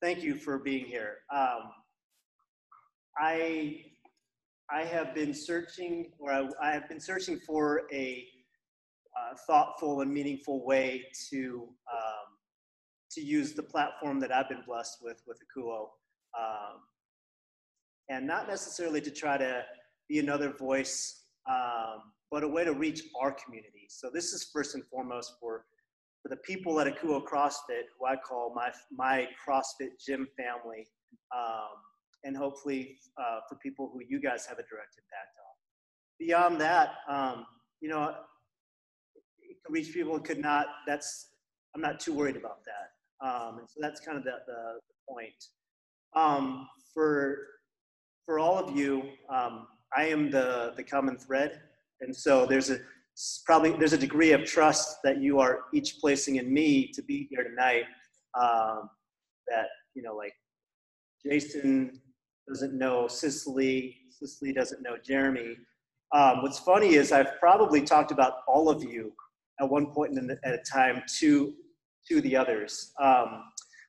Thank you for being here. I have been searching, or I have been searching for a thoughtful and meaningful way to use the platform that I've been blessed with Akuo, and not necessarily to try to be another voice, but a way to reach our community. So this is first and foremost for the people at Akuo CrossFit, who I call my CrossFit gym family, and hopefully for people who you guys have a direct impact on. Beyond that, you know, it can reach people who could not. I'm not too worried about that, and so that's kind of the point. For all of you, I am the common thread, and so there's a degree of trust that you are each placing in me to be here tonight. That, you know, like Jason doesn't know Cicely doesn't know Jeremy. What's funny is I've probably talked about all of you at one point at a time to the others.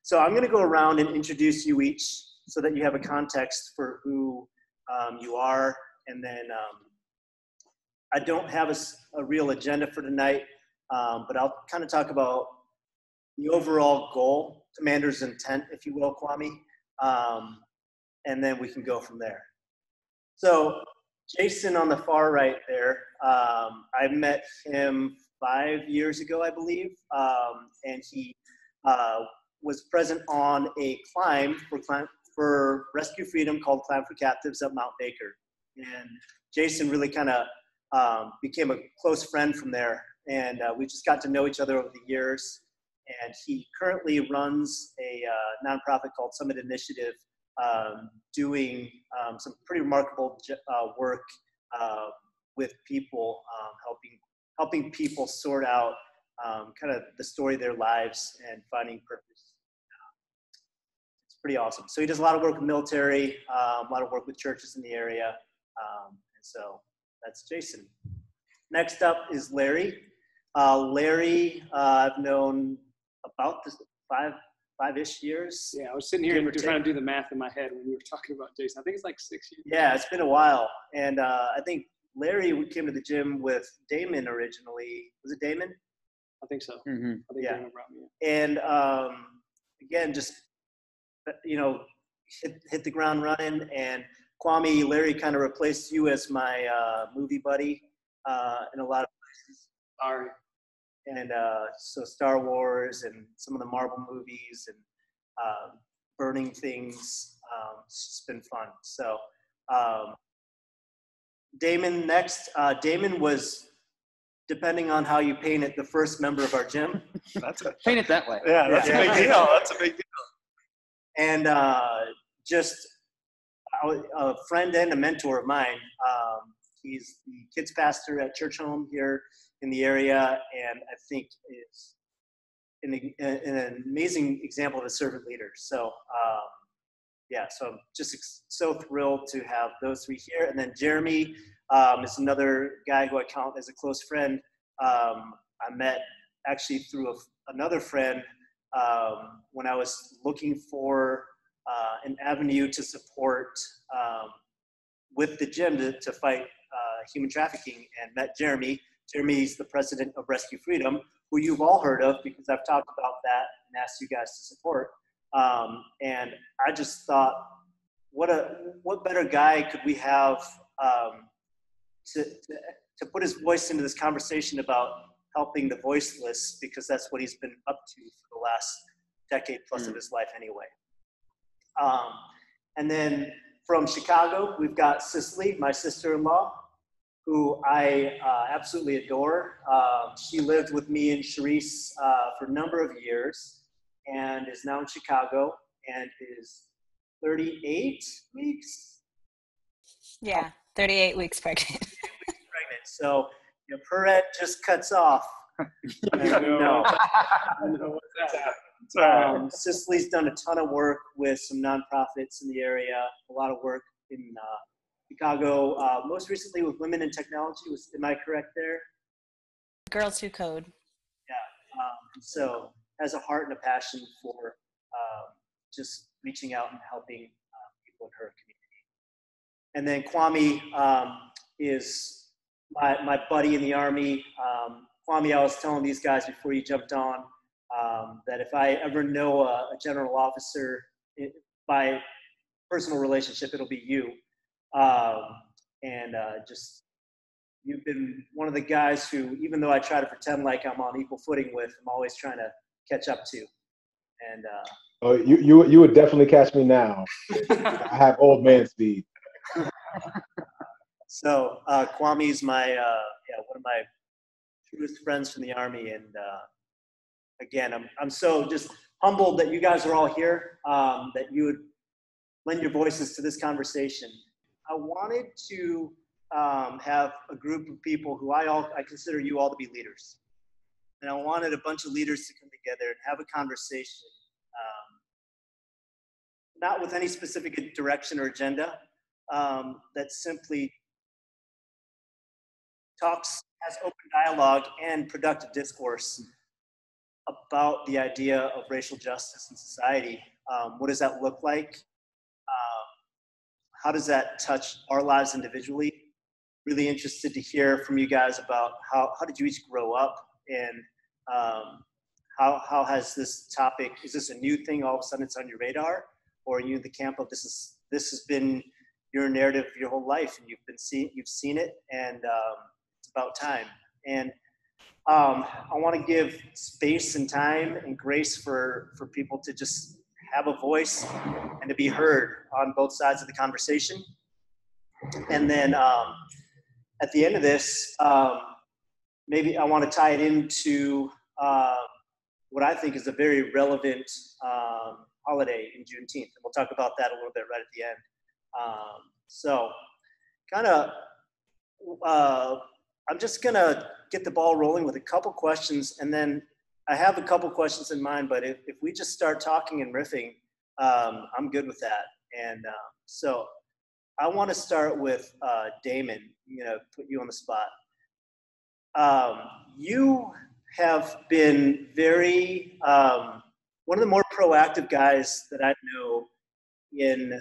So I'm going to go around and introduce you each so that you have a context for who you are, and then I don't have a real agenda for tonight, but I'll kind of talk about the overall goal, commander's intent, if you will, Kwame, and then we can go from there. So Jason on the far right there, I met him 5 years ago, I believe, and he was present on a climb for Rescue Freedom called Climb for Captives at Mount Baker. And Jason really kind of became a close friend from there, and we just got to know each other over the years. And he currently runs a nonprofit called Summit Initiative, doing some pretty remarkable work with people, helping people sort out kind of the story of their lives and finding purpose. It's pretty awesome. So he does a lot of work with military, a lot of work with churches in the area, and so that's Jason. Next up is Larry. Larry, I've known about this five-ish years. Yeah, I was sitting here trying to do the math in my head when you were talking about Jason. I think it's like 6 years. Yeah, it's been a while. And I think Larry came to the gym with Damon originally. Was it Damon? I think so. Mm-hmm. I think Damon brought me And in. again, just, you know, hit the ground running. And Kwame, Larry kind of replaced you as my movie buddy in a lot of places. Sorry. And so Star Wars and some of the Marvel movies and burning things. It's just been fun. So Damon next. Damon was, depending on how you paint it, the first member of our gym. Paint it that way. Yeah, that's a big deal. That's a big deal. And just a friend and a mentor of mine. He's the kids pastor at Church Home here in the area, and I think is an amazing example of a servant leader. So yeah, so I'm just so thrilled to have those three here. And then Jeremy is another guy who I count as a close friend. I met actually through another friend when I was looking for an avenue to support with the gym to fight human trafficking, and met Jeremy. Jeremy's the president of Rescue Freedom, who you've all heard of because I've talked about that and asked you guys to support. And I just thought, what better guy could we have to put his voice into this conversation about helping the voiceless, because that's what he's been up to for the last decade plus of his life anyway. And then from Chicago, we've got Cicely, my sister-in-law, who I absolutely adore. She lived with me and Sharice for a number of years and is now in Chicago and is 38 weeks? Yeah, 38 weeks pregnant. So if her head just cuts off, no. Cicely's done a ton of work with some nonprofits in the area, a lot of work in Chicago, most recently with Women in Technology. Am I correct there? Girls Who Code. Yeah, so has a heart and a passion for just reaching out and helping people in her community. And then Kwame is my buddy in the Army. Kwame, I was telling these guys before you jumped on that if I ever know a general officer by personal relationship, it'll be you. Just you've been one of the guys who, even though I try to pretend like I'm on equal footing with, I'm always trying to catch up to. And oh, you would definitely catch me now. I have old man speed. So Kwame's my one of my truest friends from the Army, and again, I'm so just humbled that you guys are all here, that you would lend your voices to this conversation. I wanted to have a group of people who I consider you all to be leaders, and I wanted a bunch of leaders to come together and have a conversation, not with any specific direction or agenda, that simply has open dialogue and productive discourse about the idea of racial justice in society. What does that look like? How does that touch our lives individually? Really interested to hear from you guys about how did you each grow up, and how has this topic, is this a new thing, all of a sudden it's on your radar, or are you in the camp of this has been your narrative your whole life, and you've seen it, and it's about time. And I want to give space and time and grace for people to just have a voice and to be heard on both sides of the conversation. And then at the end of this, maybe I want to tie it into what I think is a very relevant holiday in Juneteenth. And we'll talk about that a little bit right at the end. So kind of, I'm just going to get the ball rolling with a couple questions, and then I have a couple questions in mind, but if we just start talking and riffing, I'm good with that. And so I want to start with Damon. I'm going to put you on the spot. You have been very, one of the more proactive guys that I know in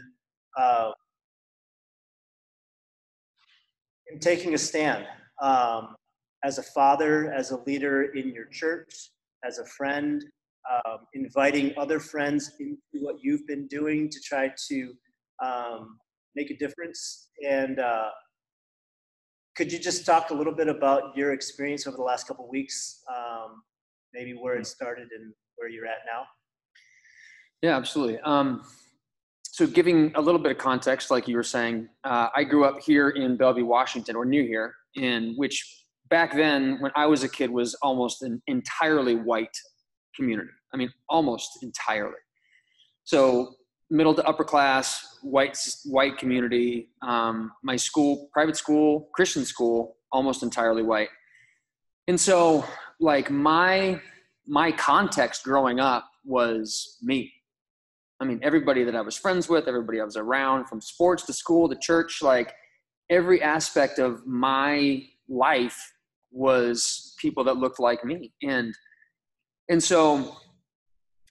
taking a stand, as a father, as a leader in your church, as a friend, inviting other friends into what you've been doing to try to make a difference. And could you just talk a little bit about your experience over the last couple of weeks, maybe where it started and where you're at now? Yeah, absolutely. So giving a little bit of context, like you were saying, I grew up here in Bellevue, Washington, or near here, in which back then, when I was a kid, was almost an entirely white community. I mean, almost entirely. So middle to upper class, white community. My school, private school, Christian school, almost entirely white. And so like my context growing up was me. I mean, everybody that I was friends with, everybody I was around, from sports to school to church, like every aspect of my life was people that looked like me. And so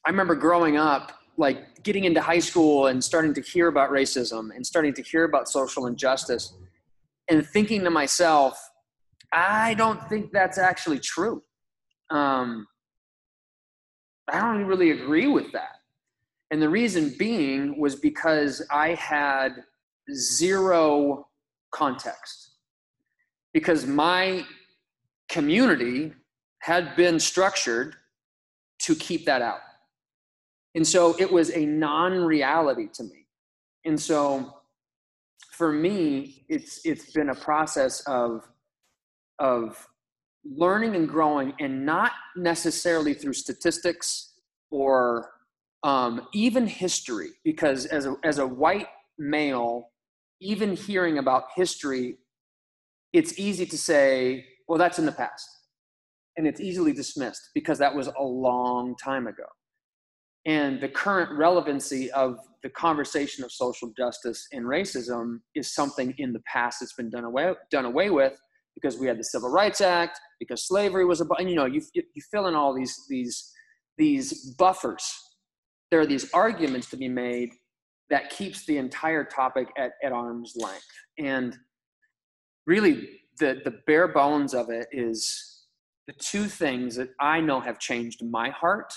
I remember growing up, like getting into high school and starting to hear about racism and starting to hear about social injustice and thinking to myself, I don't think that's actually true. I don't really agree with that. And the reason being was because I had zero context, because my community had been structured to keep that out. And so it was a non-reality to me. And so for me, it's been a process of learning and growing, and not necessarily through statistics or even history, because as a white male, even hearing about history, it's easy to say, well, that's in the past. And it's easily dismissed because that was a long time ago. And the current relevancy of the conversation of social justice and racism is something in the past that's been done away with, because we had the Civil Rights Act, because slavery was and you fill in all these buffers. there are these arguments to be made that keeps the entire topic at arm's length. And really, the bare bones of it is the two things that I know have changed my heart.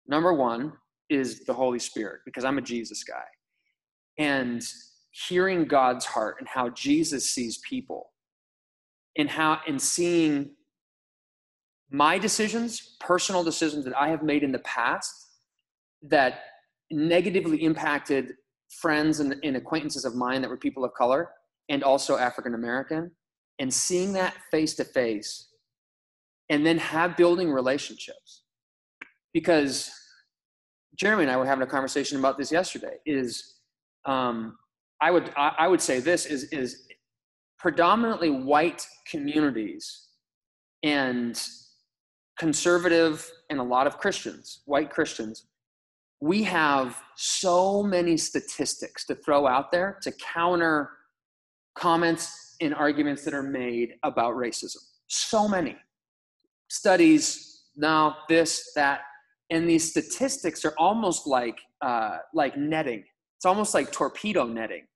Number one is the Holy Spirit, because I'm a Jesus guy. And hearing God's heart and how Jesus sees people, and seeing my decisions, personal decisions that I have made in the past that negatively impacted friends and acquaintances of mine that were people of color and also African American, and seeing that face to face, and then building relationships. Because Jeremy and I were having a conversation about this yesterday. I would say this is predominantly white communities and conservative and a lot of Christians, white Christians, we have so many statistics to throw out there to counter comments and arguments that are made about racism. So many studies, now this, that, and these statistics are almost like netting. It's almost like torpedo netting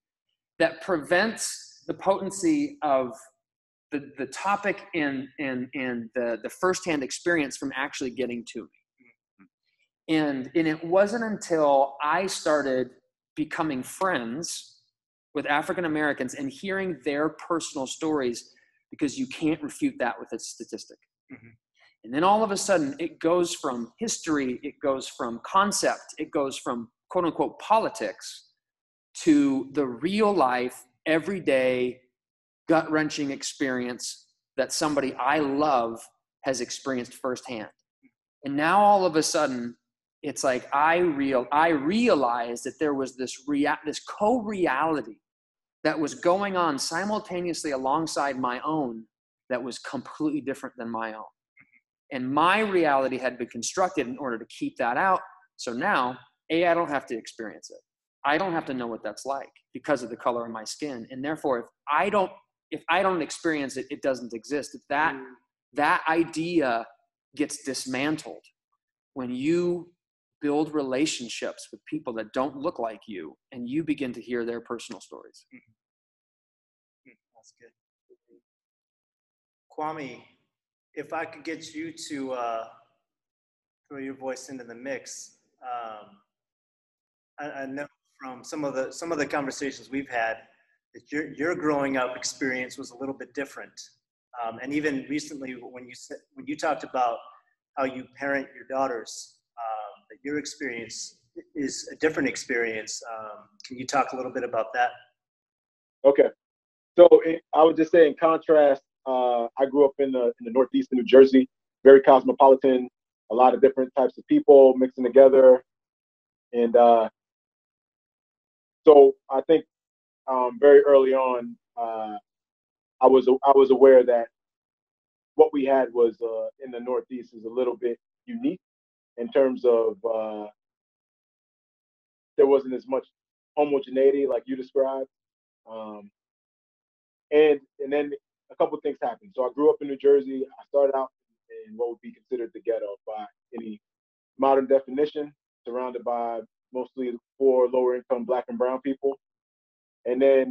that prevents the potency of the topic and the firsthand experience from actually getting to me. And it wasn't until I started becoming friends with African Americans and hearing their personal stories, because you can't refute that with a statistic. Mm-hmm. And then all of a sudden it goes from history, it goes from concept, it goes from quote unquote politics to the real life, everyday, gut-wrenching experience that somebody I love has experienced firsthand. And now all of a sudden, it's like I realized that there was this co-reality that was going on simultaneously alongside my own that was completely different than my own. And my reality had been constructed in order to keep that out. So now, I don't have to experience it. I don't have to know what that's like because of the color of my skin. And therefore, if I don't experience it, it doesn't exist. If that idea gets dismantled when you build relationships with people that don't look like you and you begin to hear their personal stories. That's good. Kwame, if I could get you to throw your voice into the mix, I know from some of the conversations we've had that your growing up experience was a little bit different, and even recently when you talked about how you parent your daughters, that your experience is a different experience. Can you talk a little bit about that? Okay, so I would just say in contrast, I grew up in the Northeast of New Jersey, very cosmopolitan, a lot of different types of people mixing together, and so I think very early on, I was aware that what we had was in the Northeast is a little bit unique in terms of there wasn't as much homogeneity like you described, and then a couple of things happened. So I grew up in New Jersey. I started out in what would be considered the ghetto by any modern definition, surrounded by mostly poor, lower income Black and brown people. And then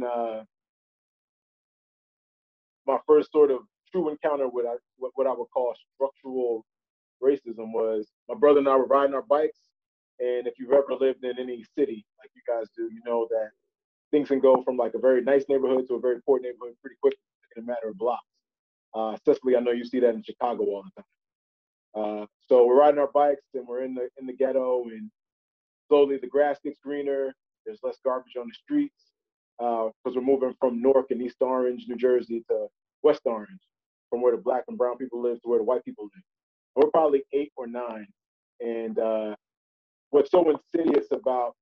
my first sort of true encounter with what I would call structural racism was my brother and I were riding our bikes. And if you've ever lived in any city like you guys do, you know that things can go from like a very nice neighborhood to a very poor neighborhood pretty quickly in a matter of blocks. Especially, I know you see that in Chicago all the time. So we're riding our bikes and we're in the ghetto, and slowly the grass gets greener. There's less garbage on the streets because we're moving from Newark and East Orange, New Jersey, to West Orange, from where the Black and brown people live to where the white people live. And we're probably 8 or 9, and what's so insidious about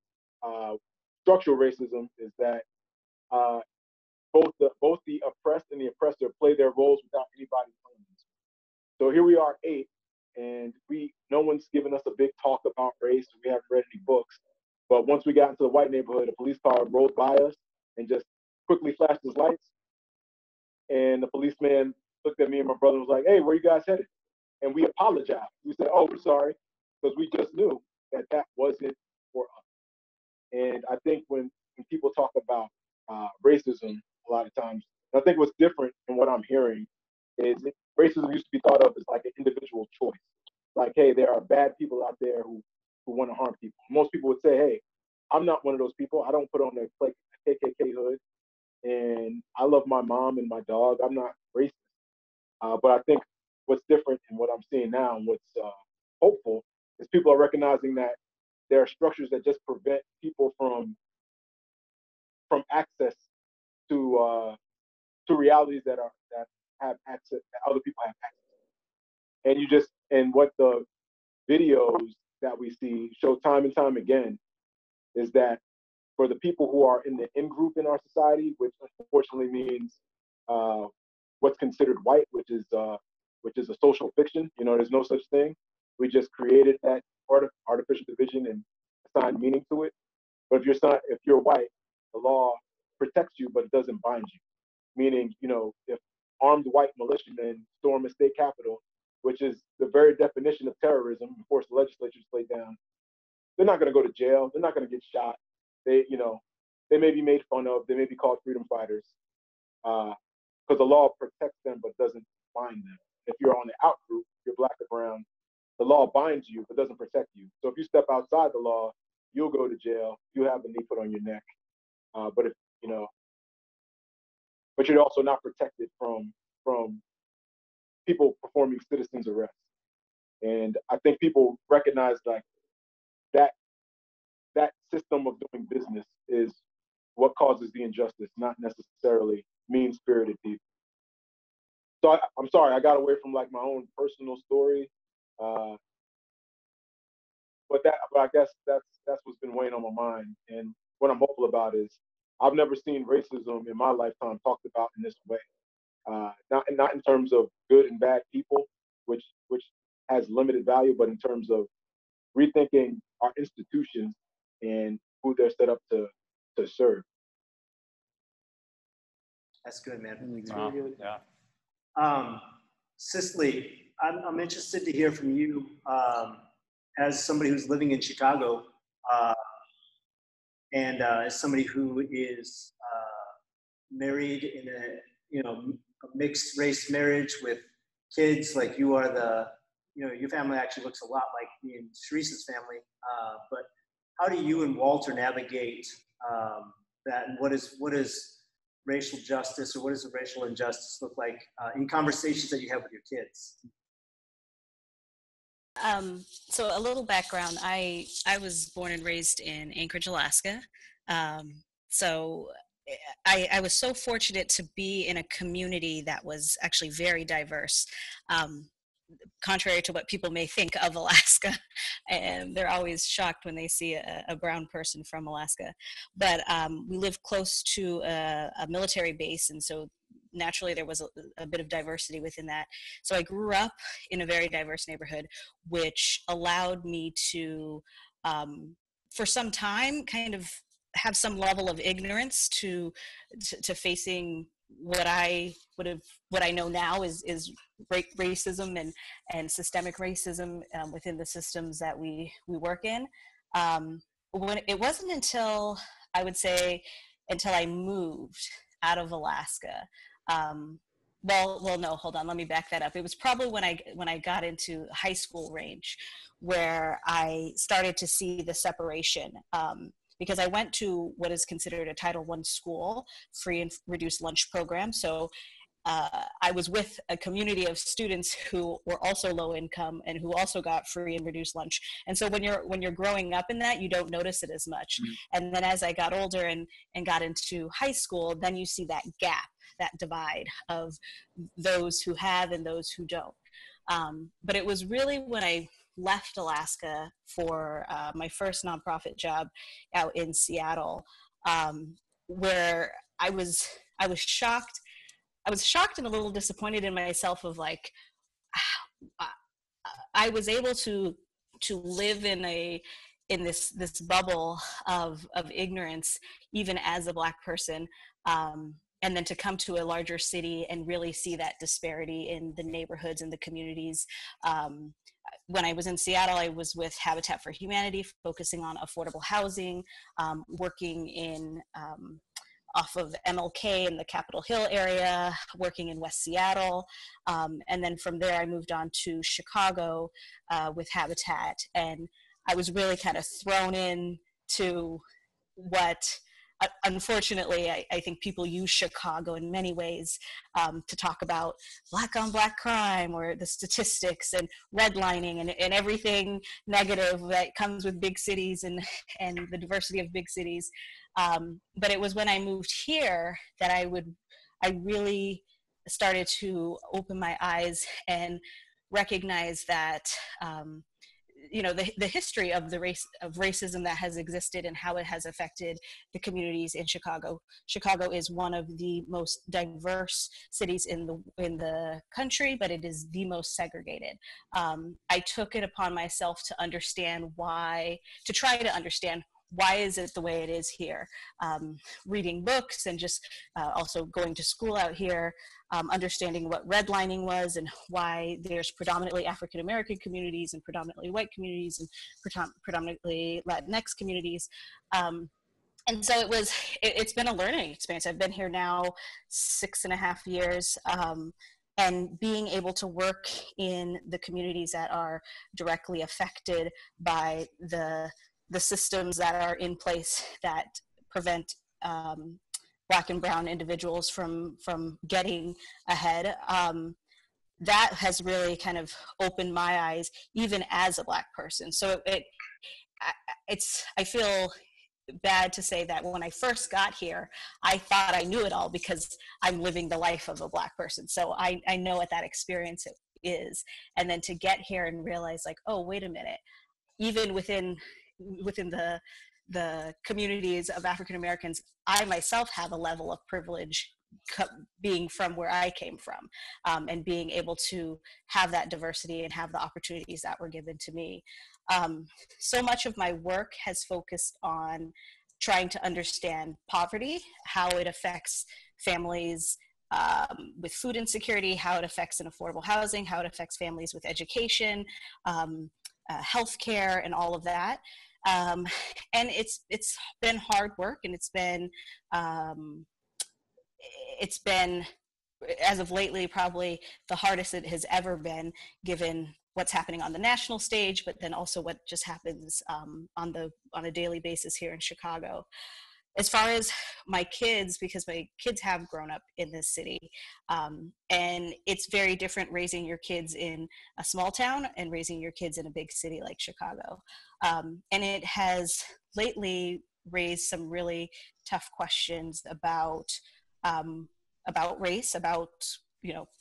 structural racism is that both the oppressed and the oppressor play their roles without anybody telling us. So here we are, 8, and no one's given us a big talk about race. We haven't read any books. But once we got into the white neighborhood, a police car rolled by us and just quickly flashed his lights. And the policeman looked at me and my brother and was like, "Hey, where you guys headed?" And we apologized. We said, "Oh, we're sorry," because we just knew that wasn't for us. And I think when people talk about racism, a lot of times, I think what's different in what I'm hearing is racism used to be thought of as like an individual choice. Like, hey, there are bad people out there who want to harm people. Most people would say, hey, I'm not one of those people. I don't put on a KKK hood, and I love my mom and my dog. I'm not racist. But I think what's different in what I'm seeing now and what's hopeful is people are recognizing that there are structures that just prevent people from access to realities that have access that other people have access. And what the videos that we see show time and time again is that for the people who are in the in group in our society, which unfortunately means what's considered white, which is a social fiction. You know, there's no such thing. We just created that artificial division and assigned meaning to it. But if you're white, the law protects you, but it doesn't bind you. Meaning, you know, if armed white militiamen storm a state capitol, which is the very definition of terrorism, and force the legislature to lay down, they're not going to go to jail. They're not going to get shot. They may be made fun of. They may be called freedom fighters, because the law protects them but doesn't bind them. If you're on the out group, you're black or brown, the law binds you but doesn't protect you. So if you step outside the law, you'll go to jail. You have a knee put on your neck. But if you know, but you're also not protected from people performing citizens arrest. And I think people recognize like that system of doing business is what causes the injustice, not necessarily mean-spirited people. So I'm sorry, I got away from like my own personal story, but I guess that's what's been weighing on my mind. And what I'm hopeful about is I've never seen racism in my lifetime talked about in this way. Not in terms of good and bad people, which has limited value, but in terms of rethinking our institutions and who they're set up to serve. That's good, man. Wow. Yeah. Cicely, I'm interested to hear from you as somebody who's living in Chicago and as somebody who is married in a mixed race marriage with kids. Like you are your family actually looks a lot like me and Teresa's family. But how do you and Walter navigate that? And what is racial justice, or what does a racial injustice look like in conversations that you have with your kids? So a little background, I was born and raised in Anchorage, Alaska. So I was so fortunate to be in a community that was actually very diverse. Contrary to what people may think of Alaska, and they're always shocked when they see a brown person from Alaska. But we live close to a military base, and so naturally there was a bit of diversity within that. So I grew up in a very diverse neighborhood, which allowed me to, for some time, kind of have some level of ignorance to facing what I know now is racism and systemic racism within the systems that we work in. When it wasn't until I would say until I moved out of Alaska. Well, no, hold on. Let me back that up. It was probably when I got into high school range where I started to see the separation. Because I went to what is considered a Title I school, free and reduced lunch program. So I was with a community of students who were also low income and who also got free and reduced lunch. And so when you're growing up in that, you don't notice it as much. Mm-hmm. And then as I got older and got into high school, then you see that gap, that divide of those who have and those who don't. But it was really when I left Alaska for my first nonprofit job out in Seattle, where I was shocked. I was shocked and a little disappointed in myself of like, I was able to live in this bubble of ignorance, even as a Black person. And then to come to a larger city and really see that disparity in the neighborhoods and the communities when I was in Seattle, I was with Habitat for Humanity, focusing on affordable housing, working in off of MLK in the Capitol Hill area, working in West Seattle. And then from there, I moved on to Chicago with Habitat. And I was really kind of thrown in to what, unfortunately, I think people use Chicago in many ways to talk about Black on Black crime or the statistics and redlining and everything negative that comes with big cities and the diversity of big cities. But it was when I moved here that I really started to open my eyes and recognize that the history of racism that has existed and how it has affected the communities in Chicago. Chicago is one of the most diverse cities in the country, but it is the most segregated. I took it upon myself to try to understand why is it the way it is here. Reading books and just also going to school out here, understanding what redlining was and why there's predominantly African American communities and predominantly white communities and predominantly Latinx communities. And so it's been a learning experience. I've been here now 6.5 years. And being able to work in the communities that are directly affected by the systems that are in place that prevent Black and brown individuals from getting ahead, that has really kind of opened my eyes, even as a Black person. So I feel bad to say that when I first got here, I thought I knew it all because I'm living the life of a Black person. So I know what that experience is. And then to get here and realize like, oh, wait a minute, even within the communities of African Americans, I myself have a level of privilege being from where I came from, and being able to have that diversity and have the opportunities that were given to me. So much of my work has focused on trying to understand poverty, how it affects families with food insecurity, how it affects in affordable housing, how it affects families with education, healthcare, and all of that. And it's been hard work, and it's been as of lately probably the hardest it has ever been, given what's happening on the national stage, but then also what just happens on a daily basis here in Chicago. As far as my kids, because my kids have grown up in this city, and it's very different raising your kids in a small town and raising your kids in a big city like Chicago. And it has lately raised some really tough questions about race, about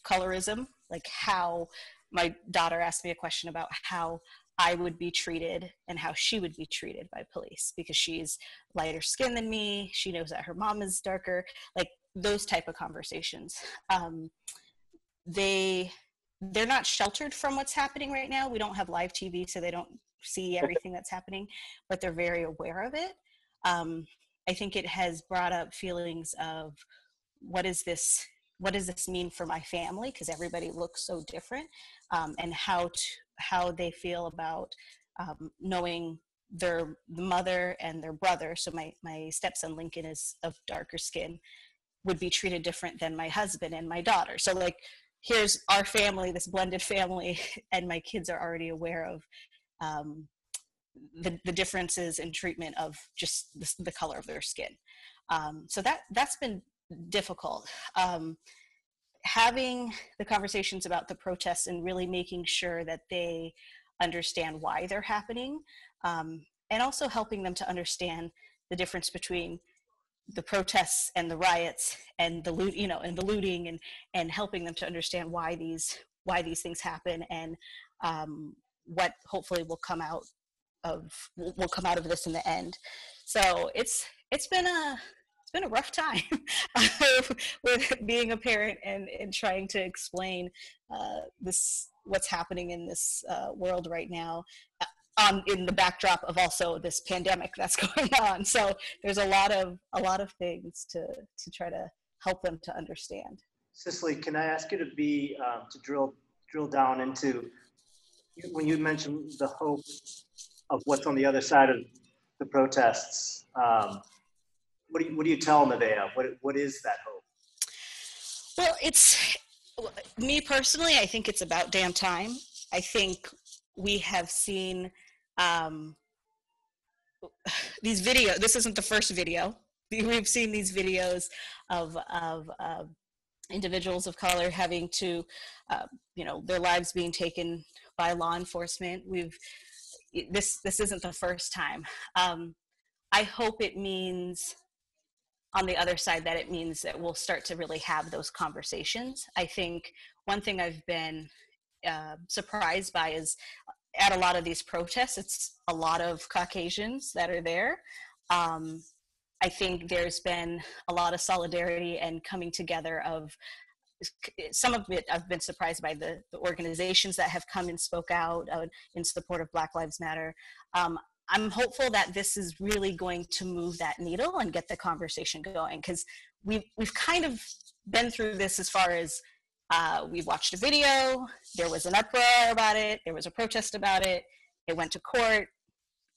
colorism, like how my daughter asked me a question about how I would be treated and how she would be treated by police because she's lighter skinned than me. She knows that her mom is darker, like those type of conversations. They're not sheltered from what's happening right now. We don't have live TV, so they don't see everything that's happening, but they're very aware of it. I think it has brought up feelings of what does this mean for my family, because everybody looks so different, and how they feel about knowing their mother and their brother. So my stepson Lincoln is of darker skin, would be treated different than my husband and my daughter. So like, here's our family, this blended family, and my kids are already aware of the differences in treatment of just the color of their skin. So that's been difficult. Having the conversations about the protests and really making sure that they understand why they're happening, and also helping them to understand the difference between the protests and the riots and the looting, and helping them to understand why these things happen, and what hopefully will come out of this in the end. So it's been a rough time with being a parent and trying to explain what's happening in this world right now, in the backdrop of also this pandemic that's going on. So there's a lot of things to try to help them to understand. Cicely, can I ask you to drill down into, when you mentioned the hope of what's on the other side of the protests, what do you tell Nevaeh? What is that hope? Well, it's me personally. I think it's about damn time. I think we have seen these videos. This isn't the first video. We've seen these videos of individuals of color having to, their lives being taken by law enforcement. This isn't the first time. I hope it means, on the other side, that it means that we'll start to really have those conversations. I think one thing I've been surprised by is at a lot of these protests, it's a lot of Caucasians that are there. I think there's been a lot of solidarity and coming together of some of it. I've been surprised by the organizations that have come and spoke out in support of Black Lives Matter. I'm hopeful that this is really going to move that needle and get the conversation going, because we've kind of been through this as far as we watched a video, there was an uproar about it, there was a protest about it, it went to court,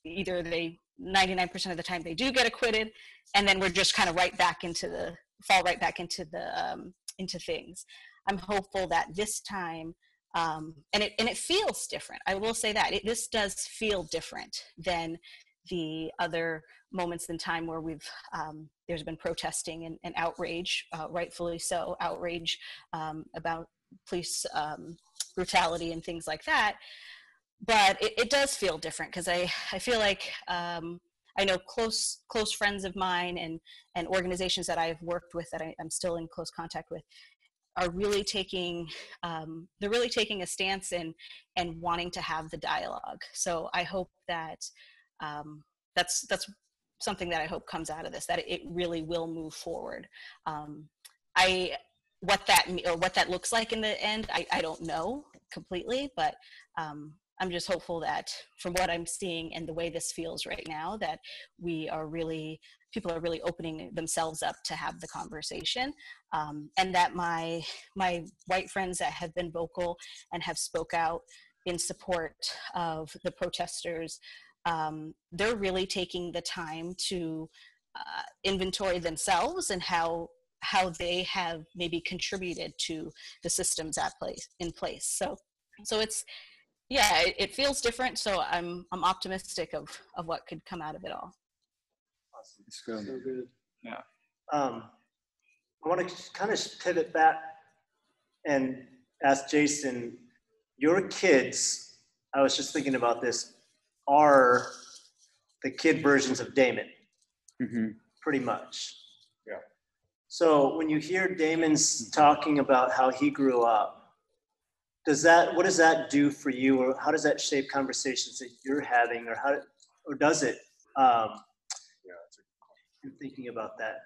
either 99% of the time they do get acquitted, and then we're just kind of fall right back into things. I'm hopeful that this time, and it feels different. I will say that this does feel different than the other moments in time where there's been protesting and outrage, rightfully so, outrage about police brutality and things like that. But it does feel different, because I feel like I know close friends of mine and organizations that I've worked with that I'm still in close contact with are really taking a stance and wanting to have the dialogue. So I hope that that's something that I hope comes out of this, that it really will move forward. What that looks like in the end, I don't know completely, but I'm just hopeful that from what I'm seeing and the way this feels right now, that people are really opening themselves up to have the conversation, and that my white friends that have been vocal and have spoke out in support of the protesters, they're really taking the time to inventory themselves and how they have maybe contributed to the systems in place. So it's, yeah, it feels different. So I'm optimistic of what could come out of it all. Awesome. It's so good. Yeah. I want to kind of pivot back and ask Jason, your kids, I was just thinking about this, are the kid versions of Damon, pretty much. Yeah. So when you hear Damon's talking about how he grew up, what does that do for you, or how does that shape conversations that you're having, or does it? I'm thinking about that.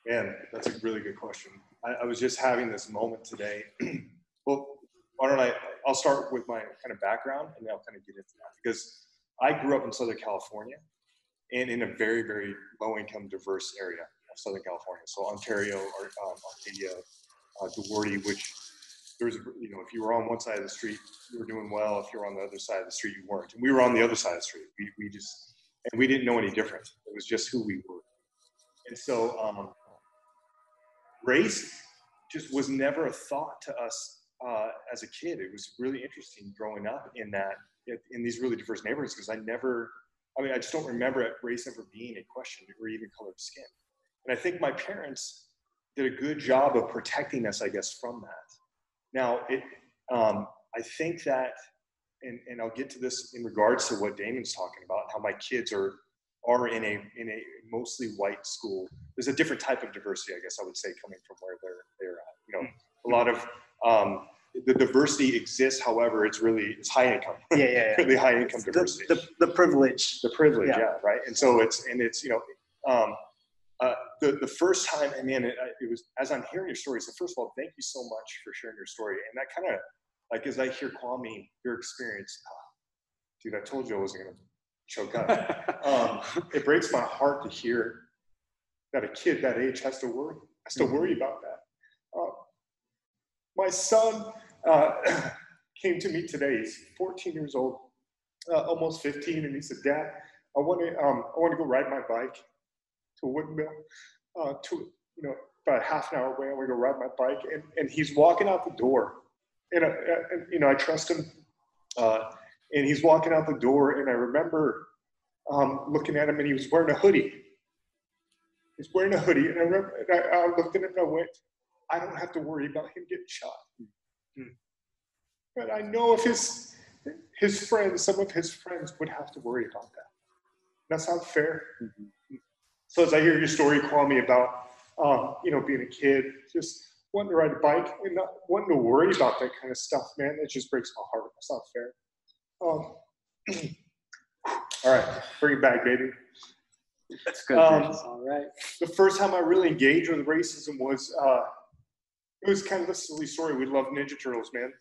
Man, that's a really good question. I was just having this moment today. Well, why don't I'll start with my kind of background, and then I'll kind of get into that. Because I grew up in Southern California, and in a very, very low-income, diverse area of Southern California. So Ontario, Arcadia, Duarte, which there was, if you were on one side of the street, you were doing well. If you were on the other side of the street, you weren't. And we were on the other side of the street. We didn't know any different. It was just who we were. And so race just was never a thought to us as a kid. It was really interesting growing up in these really diverse neighborhoods, because I just don't remember race ever being a question, or even color of skin. And I think my parents did a good job of protecting us, I guess, from that. Now, I think that, and I'll get to this in regards to what Damon's talking about, how my kids are in a mostly white school. There's a different type of diversity, I guess I would say, coming from where they're at. A lot of the diversity exists. However, it's high income. Yeah. Really high income diversity. The privilege. The privilege, yeah, right. And so it's the first time, and man, it was, as I'm hearing your story. So first of all, thank you so much for sharing your story. And that kind of, like, as I hear Kwame, your experience, dude, I told you I wasn't going to choke up. It breaks my heart to hear that a kid that age has to worry about that. My son, came to me today. He's 14 years old, almost 15, and he said, "Dad, I want to go ride my bike to a wooden mill, to about half an hour away. I want to go ride my bike." And he's walking out the door, and I trust him. And he's walking out the door, and I remember looking at him, and he was wearing a hoodie. He's wearing a hoodie, and I looked at him and I went, "I don't have to worry about him getting shot." But I know if his friends, some of his friends would have to worry about that. That's not fair. So as I hear your story, Kwame, about being a kid, just wanting to ride a bike and not wanting to worry about that kind of stuff, man, it just breaks my heart. That's not fair. All right, bring it back, baby. That's good. All right. The first time I really engaged with racism was, it was kind of a silly story. We loved Ninja Turtles, man.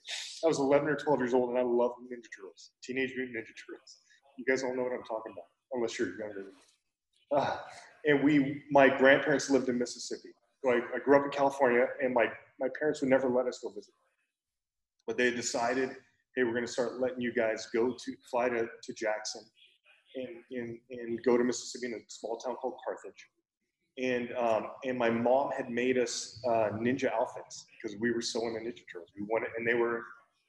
I was 11 or 12 years old, and I loved Ninja Turtles, Teenage Mutant Ninja Turtles. You guys all know what I'm talking about, unless you're younger than me. And my grandparents lived in Mississippi. So I grew up in California, and my parents would never let us go visit. But they decided, hey, we're going to start letting you guys fly to Jackson and go to Mississippi in a small town called Carthage. And my mom had made us ninja outfits because we were so into Ninja Turtles. We wanted, and they were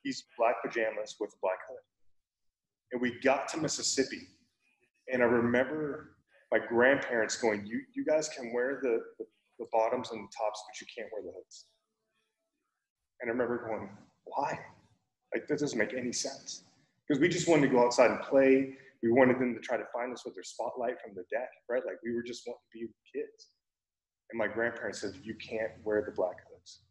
these black pajamas with a black hood. And we got to Mississippi, and I remember my grandparents going, "You guys can wear the bottoms and the tops, but you can't wear the hoods." And I remember going, "Why? Like, that doesn't make any sense." Because we just wanted to go outside and play. We wanted them to try to find us with their spotlight from the deck, right? Like, we were just wanting to be kids. And my grandparents said, "You can't wear the black hoods."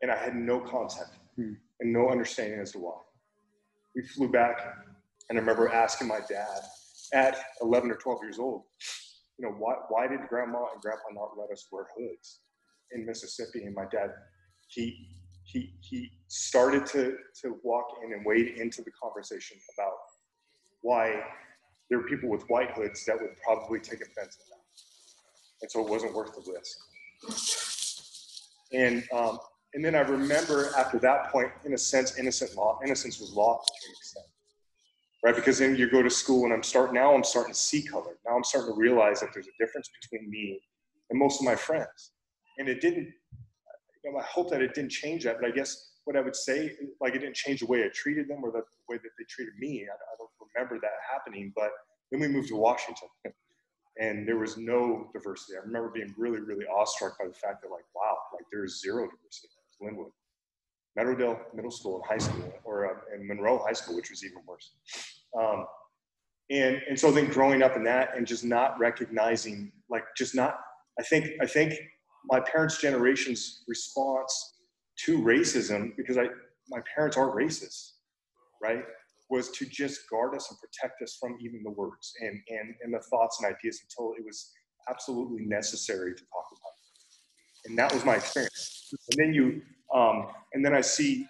And I had no concept and no understanding as to why. We flew back, and I remember asking my dad at 11 or 12 years old, why did Grandma and Grandpa not let us wear hoods in Mississippi? And my dad, he started to walk in and wade into the conversation about why there were people with white hoods that would probably take offense at that. And so it wasn't worth the risk. And then I remember after that point, in a sense, innocence was lost to an extent, right? Because then you go to school, and I'm starting to see color. Now I'm starting to realize that there's a difference between me and most of my friends. And it didn't, I hope that it didn't change that, but I guess what I would say, like, it didn't change the way I treated them or the way that they treated me. I don't remember that happening, but then we moved to Washington, and there was no diversity. I remember being really, really awestruck by the fact that, like, wow, like, there's zero diversity. Linwood, Meadowdale Middle School and High School, and Monroe High School, which was even worse. And so then growing up in that and just not recognizing, like, I think my parents' generation's response to racism, because my parents aren't racist, right, was to just guard us and protect us from even the words and the thoughts and ideas until it was absolutely necessary to talk about it. And that was my experience. And then I see,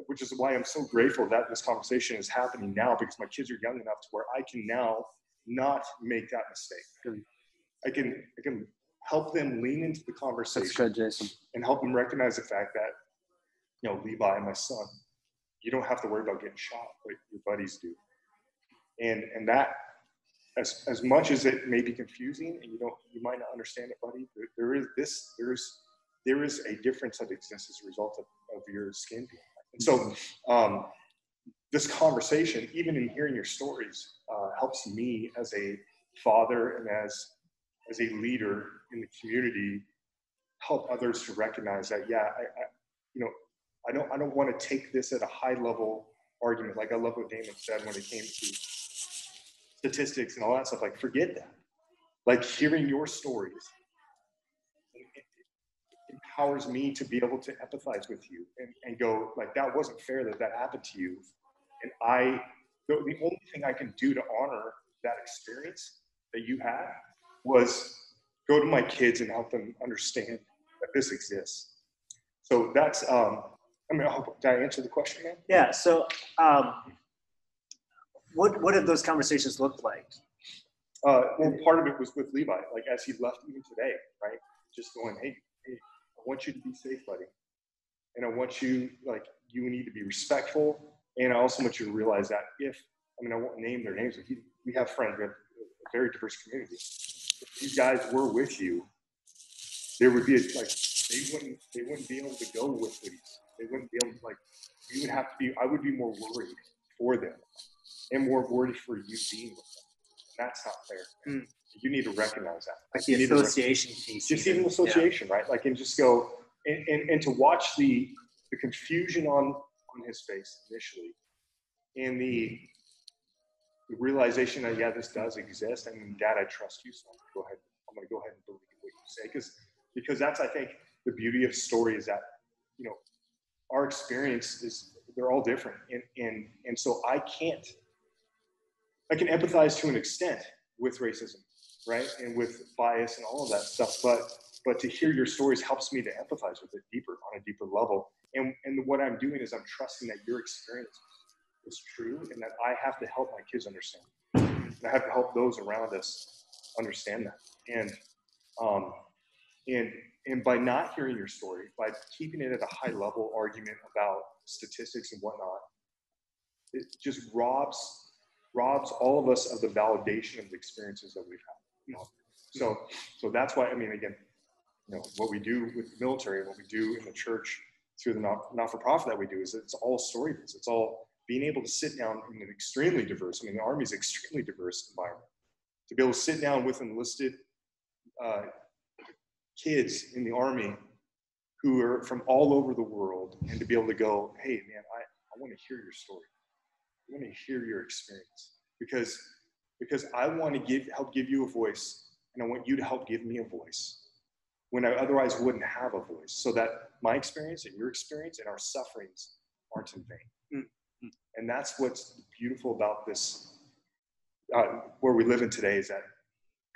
which is why I'm so grateful that this conversation is happening now, because my kids are young enough to where I can now not make that mistake. I can help them lean into the conversation. That's good, Jason. And help them recognize the fact that, Levi, my son, you don't have to worry about getting shot like your buddies do. And that, as much as it may be confusing and you might not understand it, buddy, there is a difference that exists as a result of your skin. And so this conversation, even in hearing your stories, helps me as a father and as a leader in the community, help others to recognize that, I don't want to take this at a high level argument. Like, I love what Damon said when it came to statistics and all that stuff. Like, forget that. Like, hearing your stories empowers me to be able to empathize with you and go, like, that wasn't fair that happened to you. And the only thing I can do to honor that experience that you had was go to my kids and help them understand that this exists. So that's, I hope, did I answer the question, man? Yeah, so what did those conversations look like? Well, part of it was with Levi, like, as he left even today, right? Just going, hey, I want you to be safe, buddy. And I want you, like, you need to be respectful. And I also want you to realize that I won't name their names, but we have friends, we have a very diverse community. If these guys were with you, there would be they wouldn't be able to go with hoodies. They wouldn't be able to, I would be more worried for them and more worried for you being with them. And that's not fair. You need to recognize that. Like the association piece. Just even association, right? Like, and just go, and to watch the confusion on his face initially, and the realization that, yeah, this does exist. I mean, Dad, I trust you, so I'm going to go ahead and believe what you say. Because that's, I think, the beauty of story is that, our experience they're all different. And so I can empathize to an extent with racism, right? And with bias and all of that stuff. But to hear your stories helps me to empathize with it on a deeper level. And what I'm doing is I'm trusting that your experience is true and that I have to help my kids understand. And I have to help those around us understand that. And by not hearing your story, by keeping it at a high level argument about statistics and whatnot, it just robs all of us of the validation of the experiences that we've had. So that's why, again, what we do with the military, what we do in the church through the not-for-profit that we do is it's all story-based. It's all being able to sit down in an extremely diverse, the Army is an extremely diverse environment. To be able to sit down with enlisted kids in the Army who are from all over the world, and to be able to go, hey, man, I want to hear your story. I want to hear your experience because I want to help give you a voice, and I want you to help give me a voice when I otherwise wouldn't have a voice, so that my experience and your experience and our sufferings aren't in vain. Mm-hmm. And that's what's beautiful about this, where we live in today, is that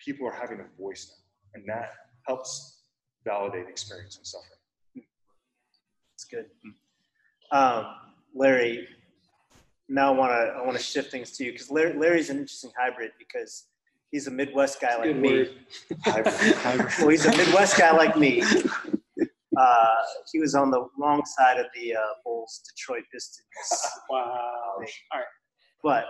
people are having a voice now, and that helps validate experience and suffering. That's good. Larry, now I want to shift things to you, because Larry's an interesting hybrid, because he's a Midwest guy like me. Well, he's a Midwest guy like me. He was on the wrong side of the Bulls Detroit Pistons. Wow. All right. But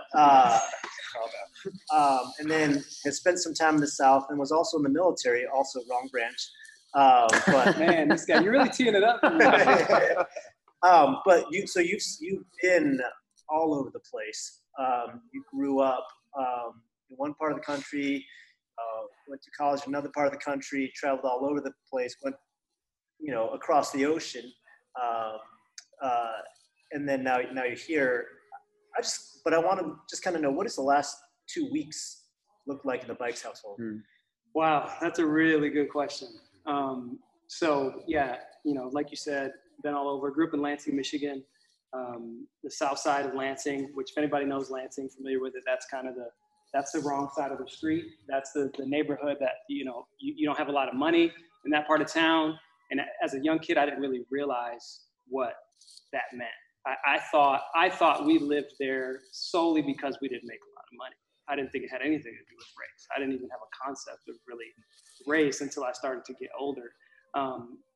and then has spent some time in the South and was also in the military, also wrong branch. But man, this guy, you're really teeing it up. But you've been all over the place. You grew up in one part of the country, went to college in another part of the country, traveled all over the place, went across the ocean, and then now you're here. But I want to just kind of know, what does the last 2 weeks look like in the Bikes household? Wow, that's a really good question. So yeah, like you said, been all over. Grew up in Lansing, Michigan, the south side of Lansing, which if anybody knows Lansing, familiar with it, that's the wrong side of the street. That's the neighborhood that, you don't have a lot of money in that part of town. And as a young kid, I didn't really realize what that meant. I thought we lived there solely because we didn't make a lot of money. I didn't think it had anything to do with race. I didn't even have a concept of really race until I started to get older.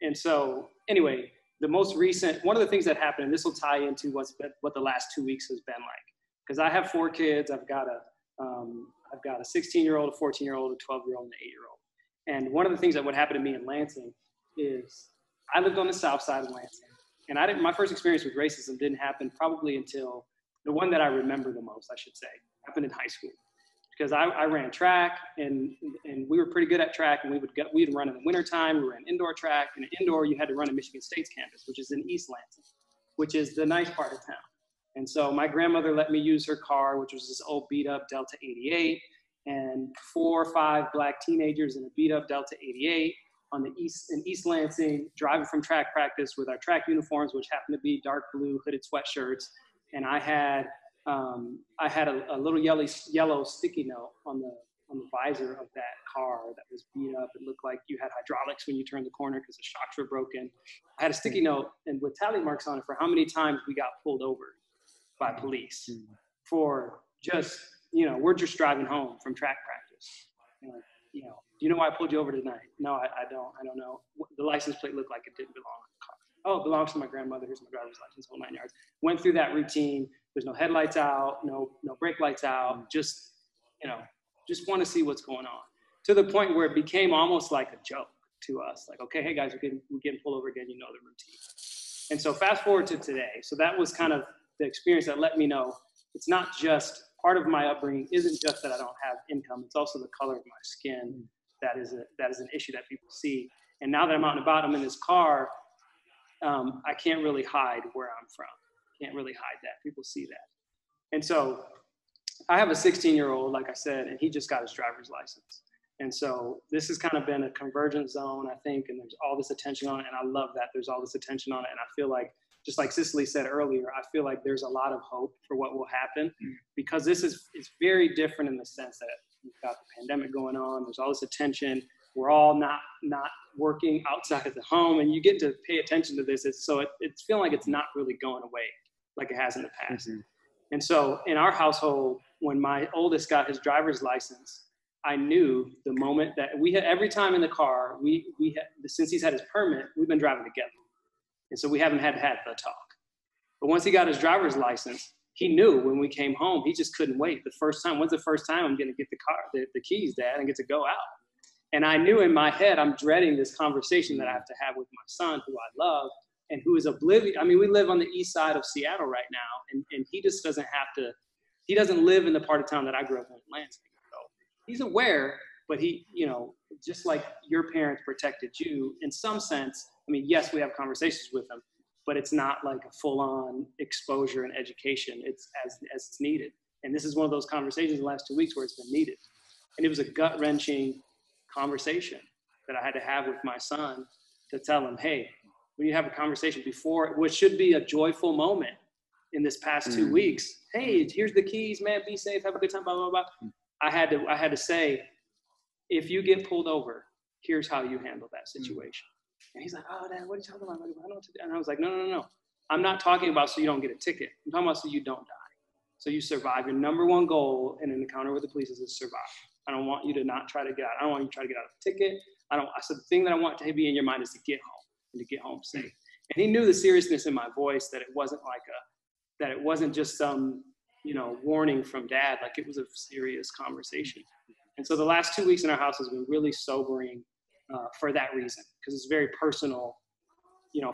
And so anyway, the most recent, one of the things that happened, and this will tie into what the last 2 weeks has been like, because I have 4 kids. I've got a 16-year-old, a 14-year-old, a 12-year-old, and an 8-year-old. And one of the things that would happen to me in Lansing is I lived on the south side of Lansing. And my first experience with racism didn't happen probably until the one that I remember the most, I should say, happened in high school. Because I ran track, and we were pretty good at track, and we'd run in the wintertime. We ran indoor track, and indoor you had to run at Michigan State's campus, which is in East Lansing, which is the nice part of town. And so my grandmother let me use her car, which was this old beat-up Delta 88, and 4 or 5 black teenagers in a beat-up Delta 88 in East Lansing, driving from track practice with our track uniforms, which happened to be dark blue hooded sweatshirts. And I had a little yellow sticky note on the visor of that car that was beat up. It looked like you had hydraulics when you turned the corner because the shocks were broken. I had a sticky note and with tally marks on it for how many times we got pulled over by police for just, we're just driving home from track practice. Do you know why I pulled you over tonight? No, I don't know. The license plate looked like it didn't belong on the car. oh, it belongs to my grandmother. Here's my driver's license, whole 9 yards. Went through that routine. There's no headlights out, no brake lights out. Just, just want to see what's going on. To the point where it became almost like a joke to us. Like, okay, hey guys, we're getting pulled over again. You know the routine. And so fast forward to today. So that was kind of the experience that let me know it's not just part of my upbringing isn't just that I don't have income. It's also the color of my skin. That is an issue that people see. And now that I'm out and about, I'm in this car, I can't really hide where I'm from. Can't really hide that. People see that. And so I have a 16-year-old, like I said, and he just got his driver's license. And so this has kind of been a convergent zone, I think, and there's all this attention on it. And I love that there's all this attention on it. And I feel like, just like Cicely said earlier, I feel like there's a lot of hope for what will happen because it's very different in the sense that we've got the pandemic going on. There's all this attention. We're all not working outside of the home, and you get to pay attention to this. It's feeling like it's not really going away like it has in the past. Mm-hmm. And so in our household, when my oldest got his driver's license, I knew the moment that we had every time in the car, we had, since he's had his permit, we've been driving together. And so we haven't had the talk. But once he got his driver's license, he knew when we came home, he just couldn't wait. When's the first time I'm going to get the keys, Dad, and get to go out? And I knew in my head, I'm dreading this conversation that I have to have with my son, who I love, and who is oblivious. I mean, we live on the east side of Seattle right now, and he just doesn't he doesn't live in the part of town that I grew up in Lansing. So he's aware, but he, just like your parents protected you, in some sense, I mean, yes, we have conversations with them, but it's not like a full-on exposure and education. It's as it's needed. And this is one of those conversations in the last 2 weeks where it's been needed. And it was a gut-wrenching conversation that I had to have with my son to tell him, hey, when you have a conversation before, which should be a joyful moment in this past 2 weeks, hey, here's the keys, man, be safe, have a good time, blah, blah, blah. I had to say, if you get pulled over, here's how you handle that situation. And he's like, oh, Dad, what are you talking about? I don't know what to do. And I was like, no. I'm not talking about so you don't get a ticket. I'm talking about so you don't die. So you survive. Your number one goal in an encounter with the police is to survive. I don't want you to not try to get out. I don't want you to try to get out of the ticket. So the thing that I want to be in your mind is to get home and to get home safe. And he knew the seriousness in my voice, that it wasn't just some, warning from Dad. Like, it was a serious conversation. And so the last 2 weeks in our house has been really sobering for that reason, because it's very personal,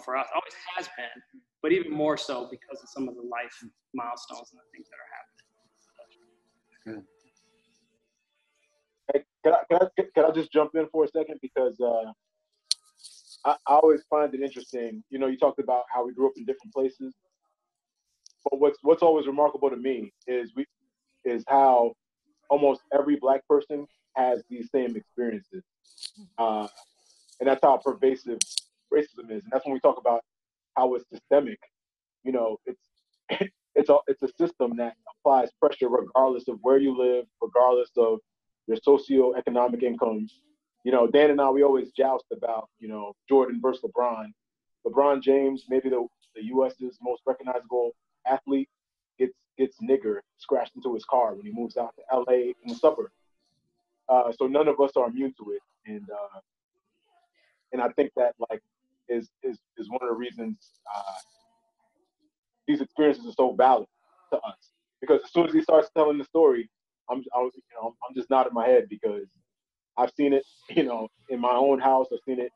for us. Always has been, but even more so because of some of the life milestones and the things that are happening. Hey, can I just jump in for a second? Because I always find it interesting. You talked about how we grew up in different places, but what's always remarkable to me is how almost every Black person has these same experiences, and that's how pervasive racism is. And that's when we talk about how it's systemic. It's a system that applies pressure regardless of where you live, regardless of your socioeconomic incomes. Dan and I, we always joust about, Jordan versus LeBron. LeBron James, maybe the U.S.'s most recognizable athlete, gets nigger scratched into his car when he moves out to L.A. in the suburbs. So none of us are immune to it, and I think that is one of the reasons these experiences are so valid to us. Because as soon as he starts telling the story, I'm just nodding my head, because I've seen it, in my own house. I've seen it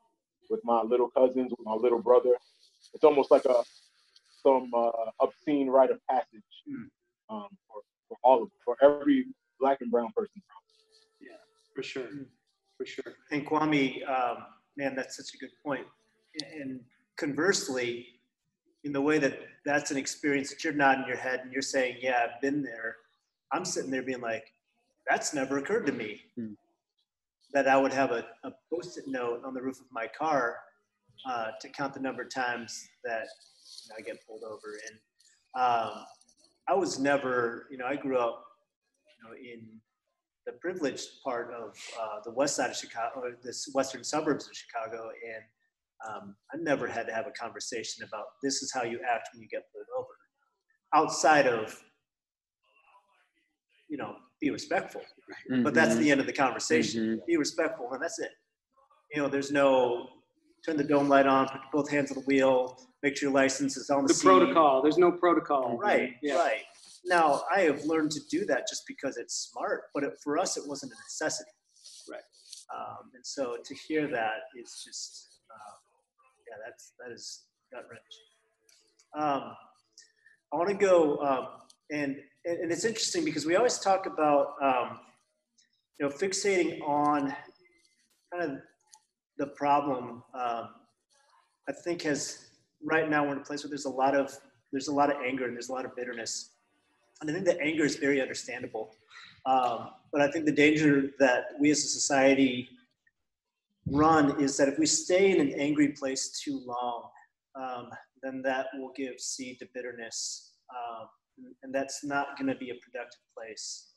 with my little cousins, with my little brother. It's almost like some obscene rite of passage for all of us, for every Black and brown person. Yeah, for sure. And Kwame, man, that's such a good point. And conversely, in the way that's an experience that you're nodding your head and you're saying, yeah, I've been there, I'm sitting there being like, that's never occurred to me. That I would have a Post-it note on the roof of my car to count the number of times that I get pulled over. And I was never, I grew up, in the privileged part of the west side of Chicago, or this western suburbs of Chicago, and I never had to have a conversation about this is how you act when you get pulled over. Outside of, be respectful. But that's the end of the conversation. Be respectful, and that's it. There's no turn the dome light on, put both hands on the wheel, make sure your license is on the The seat. protocol. There's no protocol. Right, Yeah. right. Now, I have learned to do that just because it's smart, but for us, it wasn't a necessity. Right. And so to hear that is just, yeah, that is gut wrench. I want to go, and it's interesting because we always talk about, fixating on kind of the problem. I think right now we're in a place where there's a lot of anger and there's a lot of bitterness. And I think the anger is very understandable. But I think the danger that we as a society run is that if we stay in an angry place too long, then that will give seed to bitterness. And that's not going to be a productive place.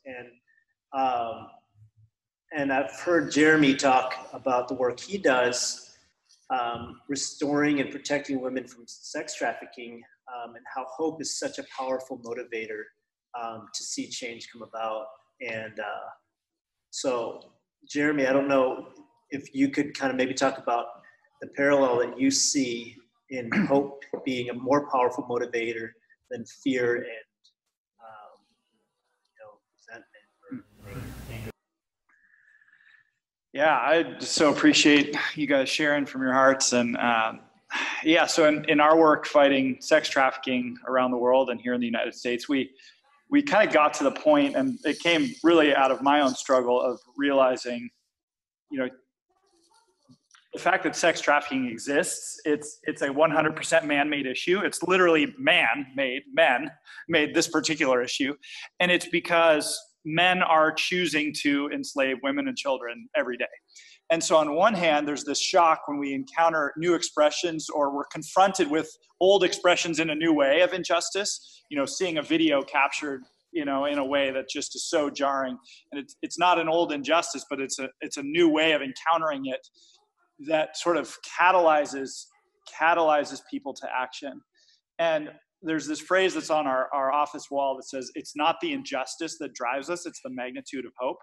And I've heard Jeremy talk about the work he does, restoring and protecting women from sex trafficking, and how hope is such a powerful motivator to see change come about. And so, Jeremy, I don't know if you could kind of maybe talk about the parallel that you see in hope being a more powerful motivator than fear and resentment or anger. Yeah, I so appreciate you guys sharing from your hearts. And yeah, so in our work fighting sex trafficking around the world and here in the United States, we kind of got to the point, and it came really out of my own struggle of realizing, the fact that sex trafficking exists, it's a 100% man-made issue. It's literally men made this particular issue. And it's because men are choosing to enslave women and children every day. And so on one hand, there's this shock when we encounter new expressions or we're confronted with old expressions in a new way of injustice, seeing a video captured, in a way that just is so jarring. And it's not an old injustice, but it's a new way of encountering it that sort of catalyzes people to action. And there's this phrase that's on our office wall that says, it's not the injustice that drives us, it's the magnitude of hope.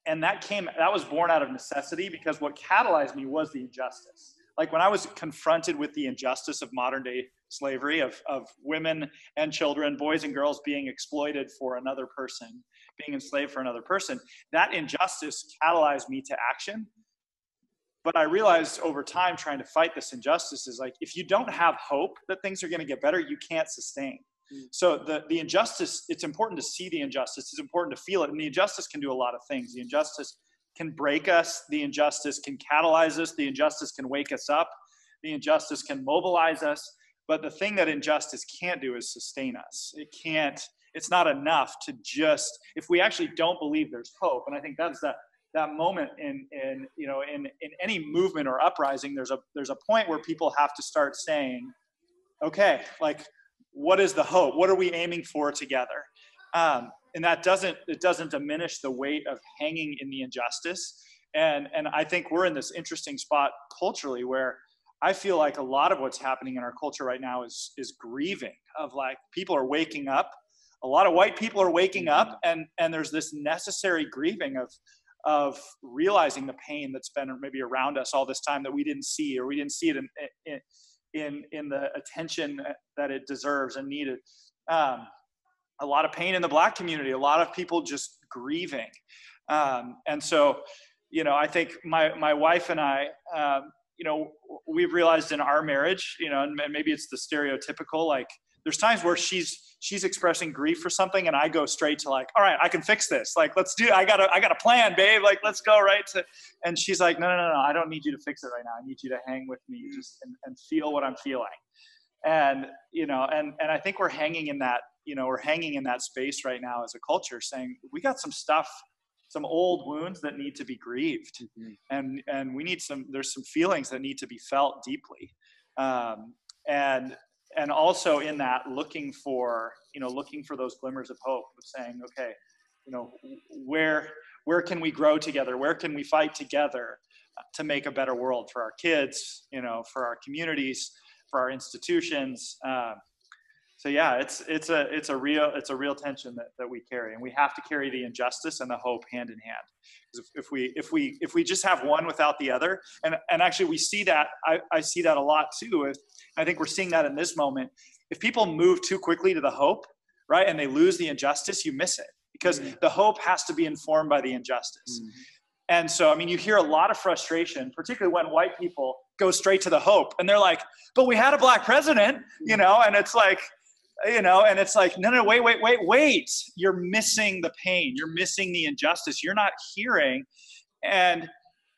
And that was born out of necessity, because what catalyzed me was the injustice. Like when I was confronted with the injustice of modern day slavery, of women and children, boys and girls being exploited for another person, being enslaved for another person, that injustice catalyzed me to action. But I realized over time, trying to fight this injustice is like, if you don't have hope that things are going to get better, you can't sustain. So the injustice, it's important to see the injustice. It's important to feel it. And the injustice can do a lot of things. The injustice can break us. The injustice can catalyze us. The injustice can wake us up. The injustice can mobilize us. But the thing that injustice can't do is sustain us. It's not enough to just, if we actually don't believe there's hope. And I think that's that moment in any movement or uprising, there's a point where people have to start saying, okay, like, what is the hope? What are we aiming for together? And that doesn't diminish the weight of hanging in the injustice. And I think we're in this interesting spot culturally where I feel like a lot of what's happening in our culture right now is grieving, of like, people are waking up. A lot of white people are waking up, and there's this necessary grieving of realizing the pain that's been maybe around us all this time that we didn't see, or we didn't see it in the attention that it deserves and needed. A lot of pain in the Black community, a lot of people just grieving. And so, I think my wife and I, we've realized in our marriage, and maybe it's the stereotypical, like, there's times where she's expressing grief for something, and I go straight to like, all right, I can fix this. Like, I got a plan, babe. Like, let's go right to, and she's like, no, I don't need you to fix it right now. I need you to hang with me just and feel what I'm feeling. And, and I think we're hanging in that space right now as a culture, saying we got some stuff, some old wounds that need to be grieved. Mm-hmm. And we need there's some feelings that need to be felt deeply. And also in that, looking for those glimmers of hope, of saying, okay, where can we grow together? Where can we fight together to make a better world for our kids, for our communities, for our institutions? So yeah, it's a real tension that we carry, and we have to carry the injustice and the hope hand in hand. Because if we just have one without the other, and actually we see that, I see that a lot too. I think we're seeing that in this moment. If people move too quickly to the hope, right, and they lose the injustice, you miss it, because the hope has to be informed by the injustice. And so, I mean, you hear a lot of frustration, particularly when white people go straight to the hope, and they're like, "But we had a black president," you know, and it's like, no, wait. You're missing the pain. You're missing the injustice. You're not hearing. And,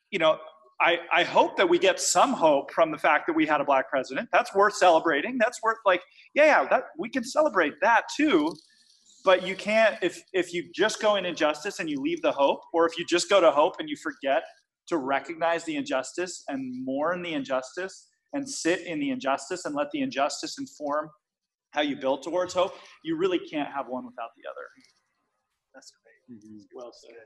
you know, I hope that we get some hope from the fact that we had a black president. That's worth celebrating. That's worth that we can celebrate that too. But you can't, if you just go in injustice and you leave the hope, or if you just go to hope and you forget to recognize the injustice and mourn the injustice and sit in the injustice and let the injustice inform how you build towards hope, you really can't have one without the other. That's great. Well said.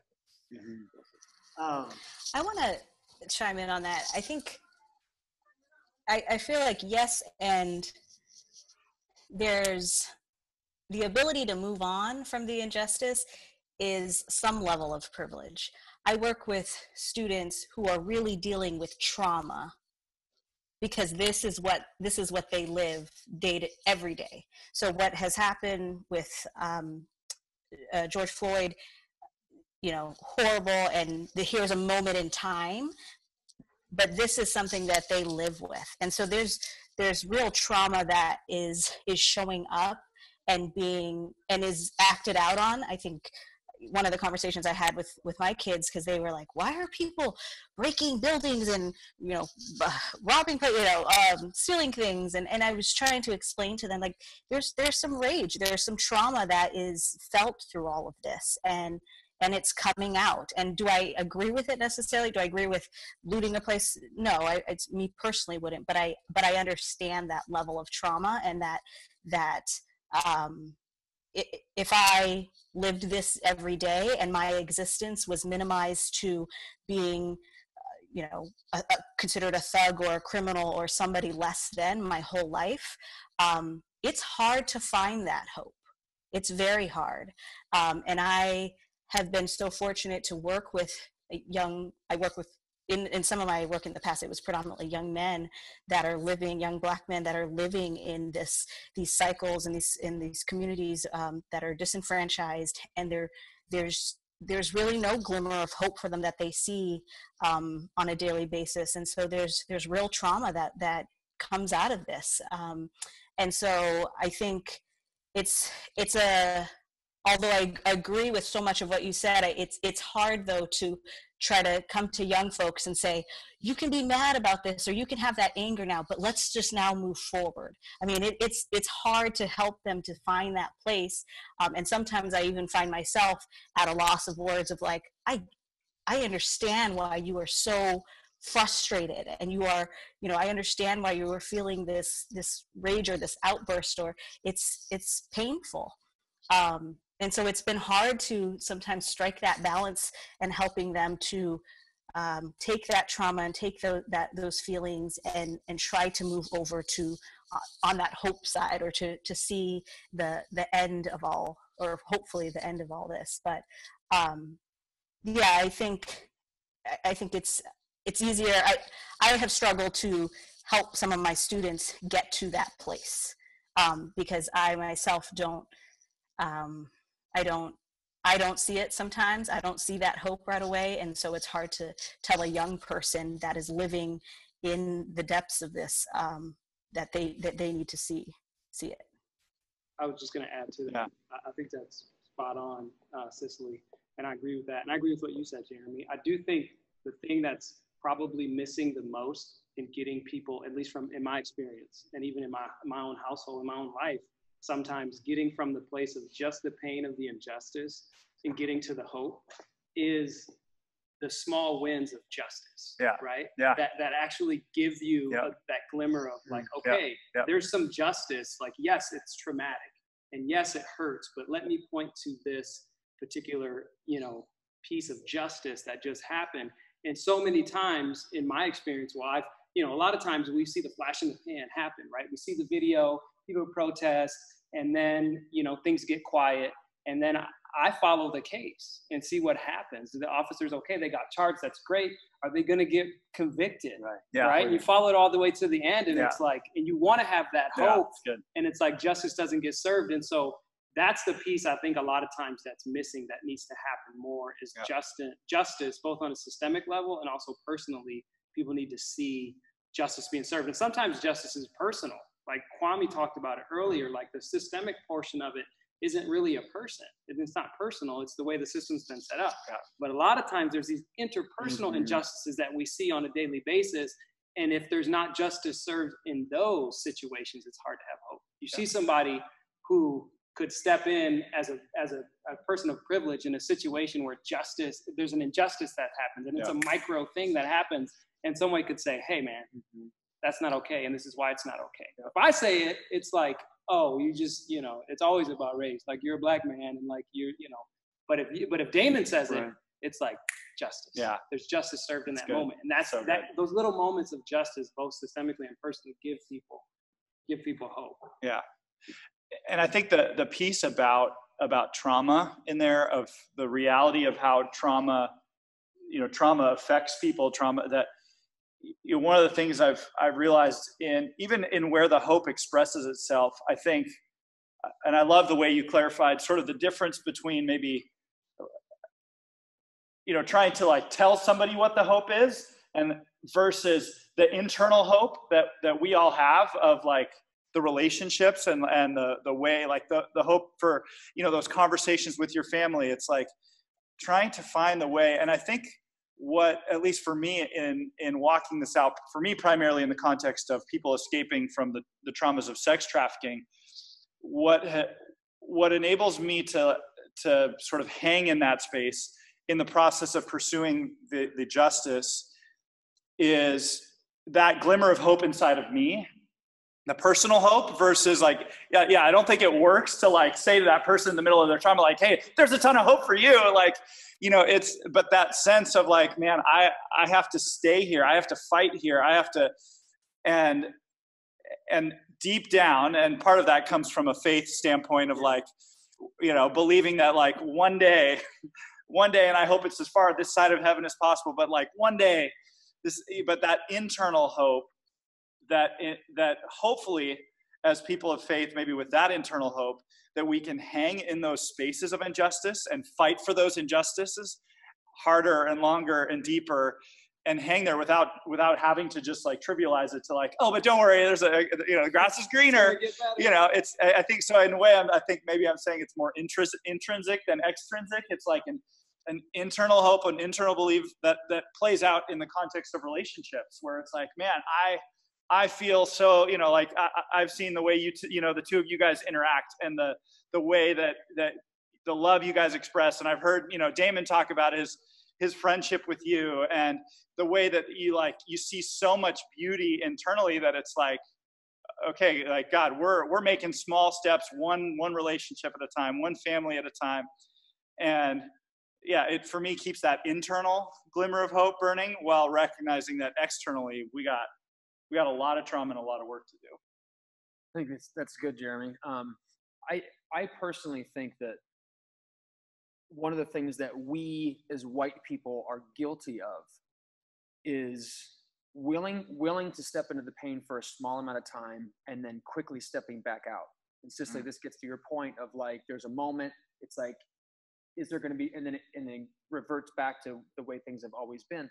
I want to chime in on that. I think, I feel like yes, and there's the ability to move on from the injustice is some level of privilege. I work with students who are really dealing with trauma because this is what they live every day. So what has happened with George Floyd, you know, horrible, and here's a moment in time, but this is something that they live with. And so there's real trauma that is showing up and is acted out on. I think one of the conversations I had with my kids, because they were like, why are people breaking buildings and, you know, robbing, you know, stealing things? And I was trying to explain to them, like, there's some rage, there's some trauma that is felt through all of this, and it's coming out. And do I agree with it necessarily? Do I agree with looting a place? No, it's me personally wouldn't, but I understand that level of trauma, and that if I lived this every day and my existence was minimized to being, you know, considered a thug or a criminal or somebody less than my whole life, it's hard to find that hope. It's very hard. And I have been so fortunate to work with in some of my work in the past, it was predominantly young men that are living, young Black men that are living in these cycles and in these communities that are disenfranchised, and there's really no glimmer of hope for them that they see on a daily basis. And so there's real trauma that comes out of this. And so I think although I agree with so much of what you said, it's hard though to try to come to young folks and say, you can be mad about this, or you can have that anger now, but let's just now move forward. I mean, it's hard to help them to find that place. And sometimes I even find myself at a loss of words of like, I understand why you are so frustrated, and you are, you know, I understand why you were feeling this rage or this outburst, or it's painful. And so it's been hard to sometimes strike that balance and helping them to take that trauma and take those feelings and try to move over to on that hope side, or to see the end of all, or hopefully the end of all this. But yeah, I think it's easier. I have struggled to help some of my students get to that place because I myself I don't see it sometimes. I don't see that hope right away. And so it's hard to tell a young person that is living in the depths of this that they need to see it. I was just going to add to that. Yeah. I think that's spot on, Cicely. And I agree with that. And I agree with what you said, Jeremy. I do think the thing that's probably missing the most in getting people, at least in my experience, and even in my own household, in my own life, sometimes getting from the place of just the pain of the injustice and getting to the hope is the small wins of justice, right? Yeah. That actually give you that glimmer of like, okay, there's some justice. Like, yes, it's traumatic, and yes, it hurts, but let me point to this particular, you know, piece of justice that just happened. And so many times in my experience, a lot of times we see the flash in the pan happen, right? We see the video, people protest, and then, you know, things get quiet, and then I follow the case and see what happens. The officers, okay, they got charged, that's great. Are they going to get convicted? Right. Yeah. Right? You follow it all the way to the end, and Yeah. it's like, and you want to have that Yeah, hope, it's good. and it's like justice doesn't get served. And so that's the piece I think a lot of times that's missing, that needs to happen more, is Yeah. justice, both on a systemic level and also personally. People need to see justice being served. And sometimes justice is personal. Like Kwame talked about it earlier, like the systemic portion of it isn't really a person. It's not personal. It's the way the system's been set up. Yeah. But a lot of times there's these interpersonal injustices that we see on a daily basis. And if there's not justice served in those situations, it's hard to have hope. You see somebody who could step in as a person of privilege in a situation where there's an injustice that happens, and it's a micro thing that happens, and someone could say, hey man, that's not okay, and this is why it's not okay. If I say it, it's like, oh, you just, you know, it's always about race. Like, you're a black man, and like, you know, but if Damon says it, it's like justice. Yeah. There's justice served in that good. moment. And that's So that those little moments of justice, both systemically and personally, give people hope. Yeah. And I think the piece about trauma in there, of the reality of how trauma affects people, that, you know, one of the things I've realized even in where the hope expresses itself, I think, and I love the way you clarified sort of the difference between maybe, you know, trying to like tell somebody what the hope is, and versus the internal hope that we all have of like the relationships and the way, like the hope for, you know, those conversations with your family. It's like trying to find the way. And I think what, at least for me in walking this out, for me primarily in the context of people escaping from the traumas of sex trafficking, what enables me to sort of hang in that space in the process of pursuing the justice is that glimmer of hope inside of me, the personal hope, versus like, yeah, I don't think it works to like say to that person in the middle of their trauma, like, hey, there's a ton of hope for you. Like, you know, but that sense of like, man, I have to stay here. I have to fight here. I have to, and deep down, and part of that comes from a faith standpoint of like, you know, believing that like one day, and I hope it's as far this side of heaven as possible, but like one day, but that internal hope, that hopefully as people of faith, maybe with that internal hope, that we can hang in those spaces of injustice and fight for those injustices harder and longer and deeper, and hang there without having to just like trivialize it to like, oh, but don't worry, there's the grass is greener. You know, I think so in a way, I think maybe I'm saying it's more intrinsic than extrinsic. It's like an internal hope, an internal belief that plays out in the context of relationships, where it's like, man, I feel so, you know, like I've seen the way the two of you guys interact, and the way that the love you guys express. And I've heard, you know, Damon talk about his friendship with you, and the way that you see so much beauty internally, that it's like, okay, like God, we're making small steps, one relationship at a time, one family at a time. And yeah, it for me keeps that internal glimmer of hope burning, while recognizing that externally we got a lot of trauma and a lot of work to do. I think that's good, Jeremy. I personally think that one of the things that we as white people are guilty of is willing to step into the pain for a small amount of time and then quickly stepping back out. It's just like, this gets to your point of like, there's a moment, it's like, is there going to be, and then reverts back to the way things have always been.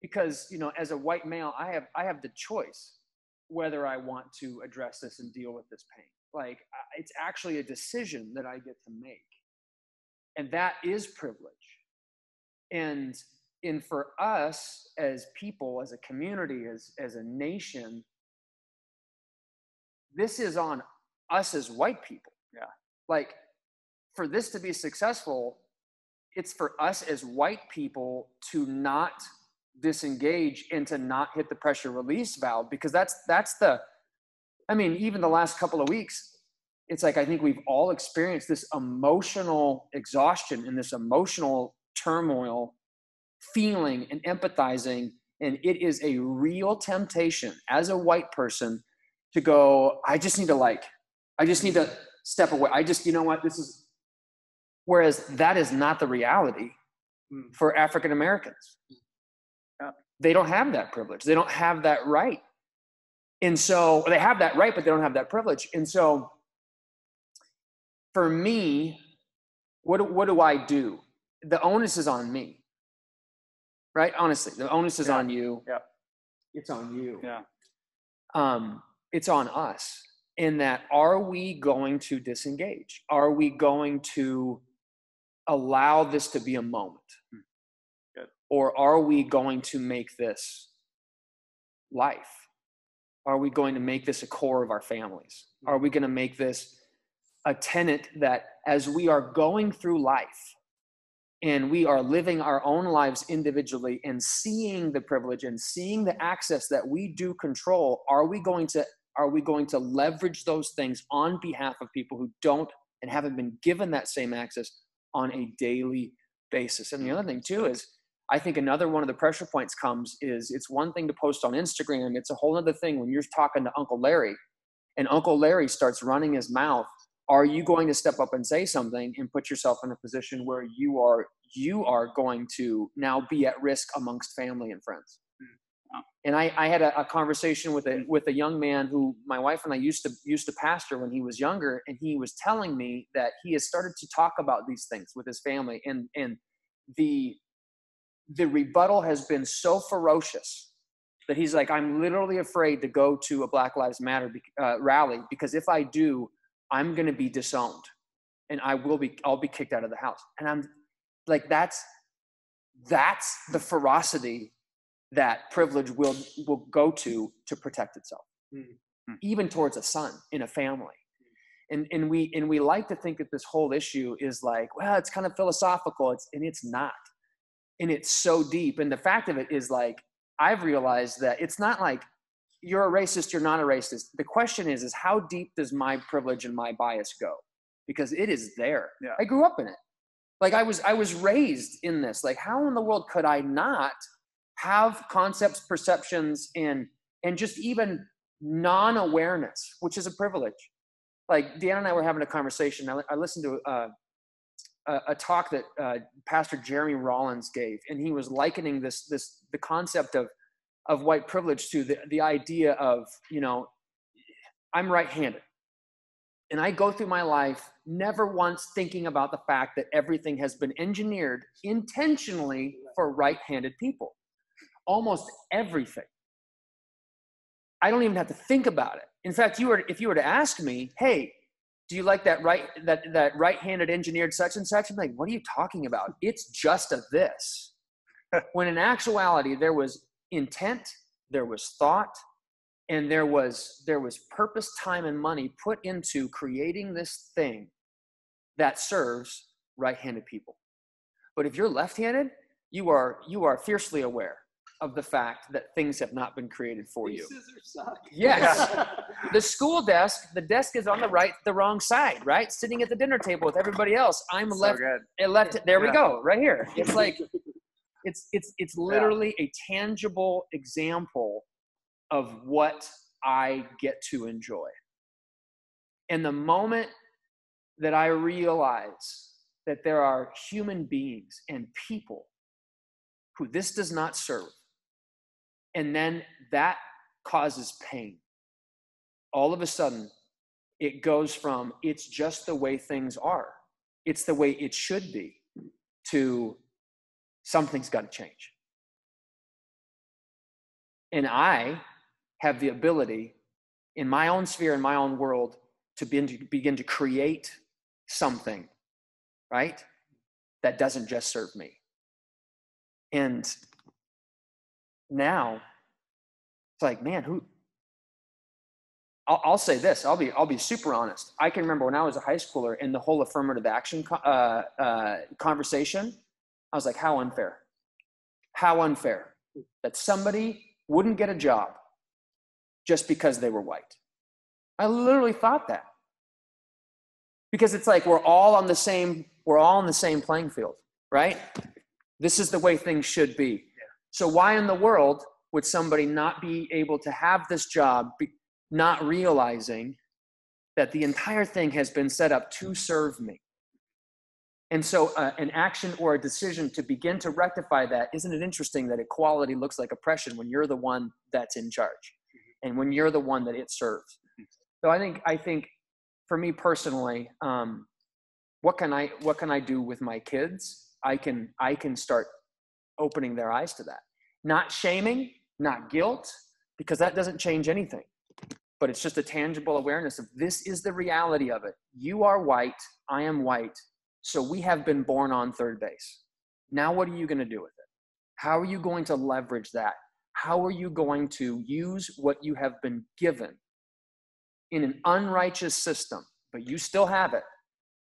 Because, you know, as a white male, I have the choice whether I want to address this and deal with this pain. Like, it's actually a decision that I get to make. And that is privilege. And for us as people, as a community, as a nation, this is on us as white people. Yeah. Like, for this to be successful, it's for us as white people to not disengage and to not hit the pressure release valve, because even the last couple of weeks, it's like, I think we've all experienced this emotional exhaustion and this emotional turmoil, feeling and empathizing. And it is a real temptation as a white person to go, I just need to like I just need to step away. You know what, whereas that is not the reality for African Americans. Yeah. They don't have that privilege. They don't have that right. And so they have that right, but they don't have that privilege. And so for me, what do I do? The onus is on me, right? Honestly, the onus is on you. Yeah. It's on you. Yeah. It's on us in that, are we going to disengage? Are we going to allow this to be a moment? Good. Or are we going to make this life? Are we going to make this a core of our families? Are we going to make this a tenet that as we are going through life and we are living our own lives individually and seeing the privilege and seeing the access that we do control, are we going to leverage those things on behalf of people who don't and haven't been given that same access on a daily basis? And the other thing too is, I think another one of the pressure points comes is, it's one thing to post on Instagram. It's a whole other thing when you're talking to Uncle Larry and Uncle Larry starts running his mouth. Are you going to step up and say something and put yourself in a position where you are going to now be at risk amongst family and friends? And I had a conversation with a young man who my wife and I used to pastor when he was younger, and he was telling me that he has started to talk about these things with his family, and the rebuttal has been so ferocious that he's like, I'm literally afraid to go to a Black Lives Matter rally, because if I do, I'm going to be disowned and I'll be kicked out of the house. And I'm like, that's the ferocity that privilege will go to protect itself, even towards a son in a family. And we like to think that this whole issue is like, well, it's kind of philosophical. And it's not. And it's so deep. And the fact of it is, like, I've realized that it's not like you're a racist, you're not a racist. The question is how deep does my privilege and my bias go? Because it is there. Yeah. I grew up in it. Like I was raised in this. Like, how in the world could I not have concepts, perceptions, and just even non-awareness, which is a privilege? Like, Deanna and I were having a conversation. I listened to a talk that Pastor Jeremy Rollins gave, and he was likening the concept of white privilege to the idea of, I'm right-handed, and I go through my life never once thinking about the fact that everything has been engineered intentionally for right-handed people. Almost everything. I don't even have to think about it. In fact, if you were to ask me, hey, do you like that right-handed engineered such and such? I'm like, what are you talking about? It's just a this. When in actuality, there was intent, there was thought, and there was purpose, time, and money put into creating this thing that serves right-handed people. But if you're left-handed, you are fiercely aware of the fact that things have not been created for you. Scissors suck. Yes. The desk is on the wrong side, right? Sitting at the dinner table with everybody else. I'm left. There we go, right here. It's like, it's literally a tangible example of what I get to enjoy. And the moment that I realize that there are human beings and people who this does not serve, and then that causes pain, all of a sudden it goes from it's just the way things are, it's the way it should be, to something's got to change. And I have the ability in my own sphere, in my own world, to begin to create something, right, that doesn't just serve me. And now it's like, man, I'll say this, I'll be super honest. I can remember when I was a high schooler in the whole affirmative action conversation, I was like, how unfair that somebody wouldn't get a job just because they were white. I literally thought that, because it's like we're all on the same playing field, right? This is the way things should be. So why in the world would somebody not be able to have this job, not realizing that the entire thing has been set up to serve me. And so an action or a decision to begin to rectify that, isn't it interesting that equality looks like oppression when you're the one that's in charge and when you're the one that it serves? So I think for me personally, what can I do with my kids? I can start opening their eyes to that. Not shaming, not guilt, because that doesn't change anything. But it's just a tangible awareness of this is the reality of it. You are white, I am white, so we have been born on third base. Now what are you going to do with it? How are you going to leverage that? How are you going to use what you have been given in an unrighteous system, but you still have it?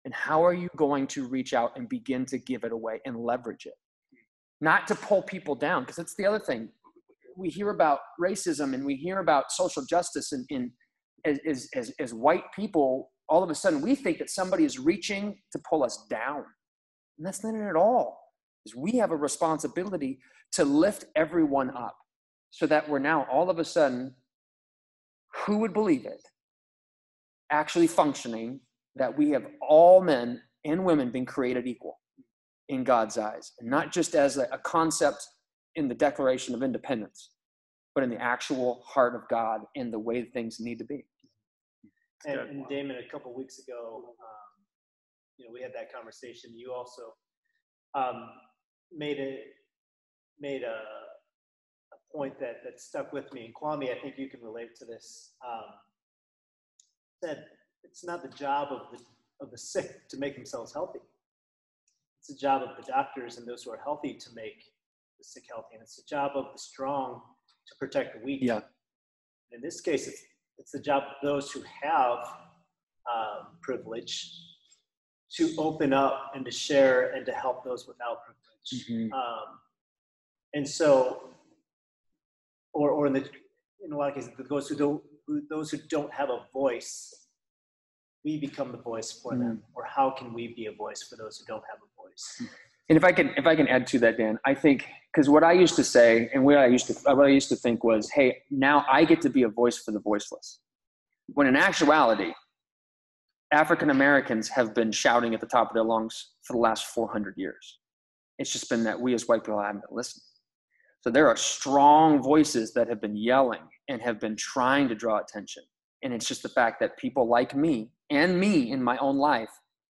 And how are you going to reach out and begin to give it away and leverage it? Not to pull people down, because that's the other thing. We hear about racism and we hear about social justice as white people. All of a sudden, we think that somebody is reaching to pull us down. And that's not it at all. Because we have a responsibility to lift everyone up so that we're now all of a sudden, who would believe it, actually functioning that we have all men and women been created equal in God's eyes, and not just as a concept in the Declaration of Independence, but in the actual heart of God and the way things need to be. And Damon, a couple weeks ago, we had that conversation. You also made a point that stuck with me. And Kwame, I think you can relate to this. Said it's not the job of the sick to make themselves healthy. It's the job of the doctors and those who are healthy to make the sick healthy, and it's the job of the strong to protect the weak. Yeah. In this case, it's the job of those who have privilege to open up and to share and to help those without privilege. Mm-hmm. And so, or in a lot of cases, those who don't have a voice, we become the voice for them. Or how can we be a voice for those who don't have a voice? And if I can add to that, Dan, I think, because what I used to say and what I used to think was, hey, now I get to be a voice for the voiceless. When in actuality, African Americans have been shouting at the top of their lungs for the last 400 years. It's just been that we as white people haven't been listening. So there are strong voices that have been yelling and have been trying to draw attention. And it's just the fact that people like me and me in my own life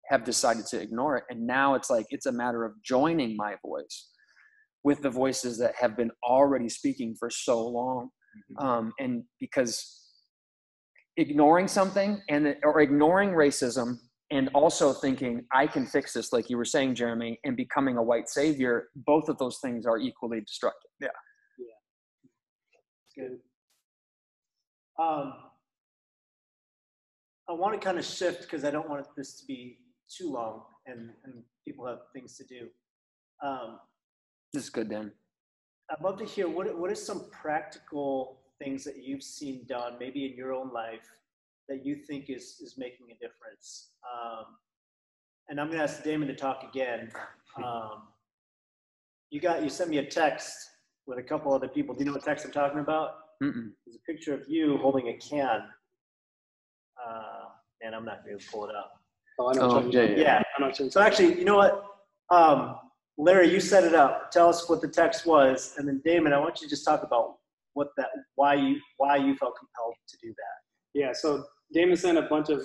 have decided to ignore it. And now it's like, it's a matter of joining my voice with the voices that have been already speaking for so long. Mm-hmm. And because ignoring something or ignoring racism and also thinking I can fix this, like you were saying, Jeremy, and becoming a white savior, both of those things are equally destructive. Yeah. Good. I want to kind of shift because I don't want this to be too long and people have things to do. This is good, Dan. I'd love to hear what are some practical things that you've seen done, maybe in your own life, that you think is making a difference. And I'm going to ask Damon to talk again. You sent me a text with a couple other people. Do you know what text I'm talking about? Mm-mm. There's a picture of you holding a can. And I'm not going to pull it up. Oh, I know. Yeah. So actually, you know what? Larry, you set it up. Tell us what the text was, and then Damon, I want you to just talk about why you felt compelled to do that. Yeah. So Damon sent a bunch of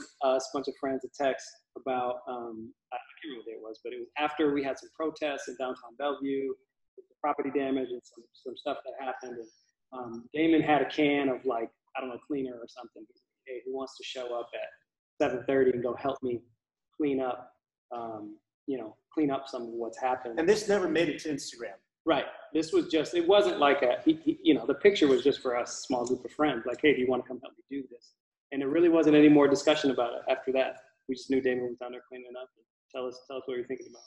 friends a text about I can't remember what it was, but it was after we had some protests in downtown Bellevue, with the property damage and some stuff that happened. And Damon had a can of cleaner or something. Hey, who wants to show up at 7:30 and go help me clean up some of what's happened. And this never made it to Instagram. Right. This was just, it wasn't like the picture was just for us, small group of friends, like, hey, do you want to come help me do this? And there really wasn't any more discussion about it after that. We just knew Damon was down there cleaning up. Tell us what you're thinking about.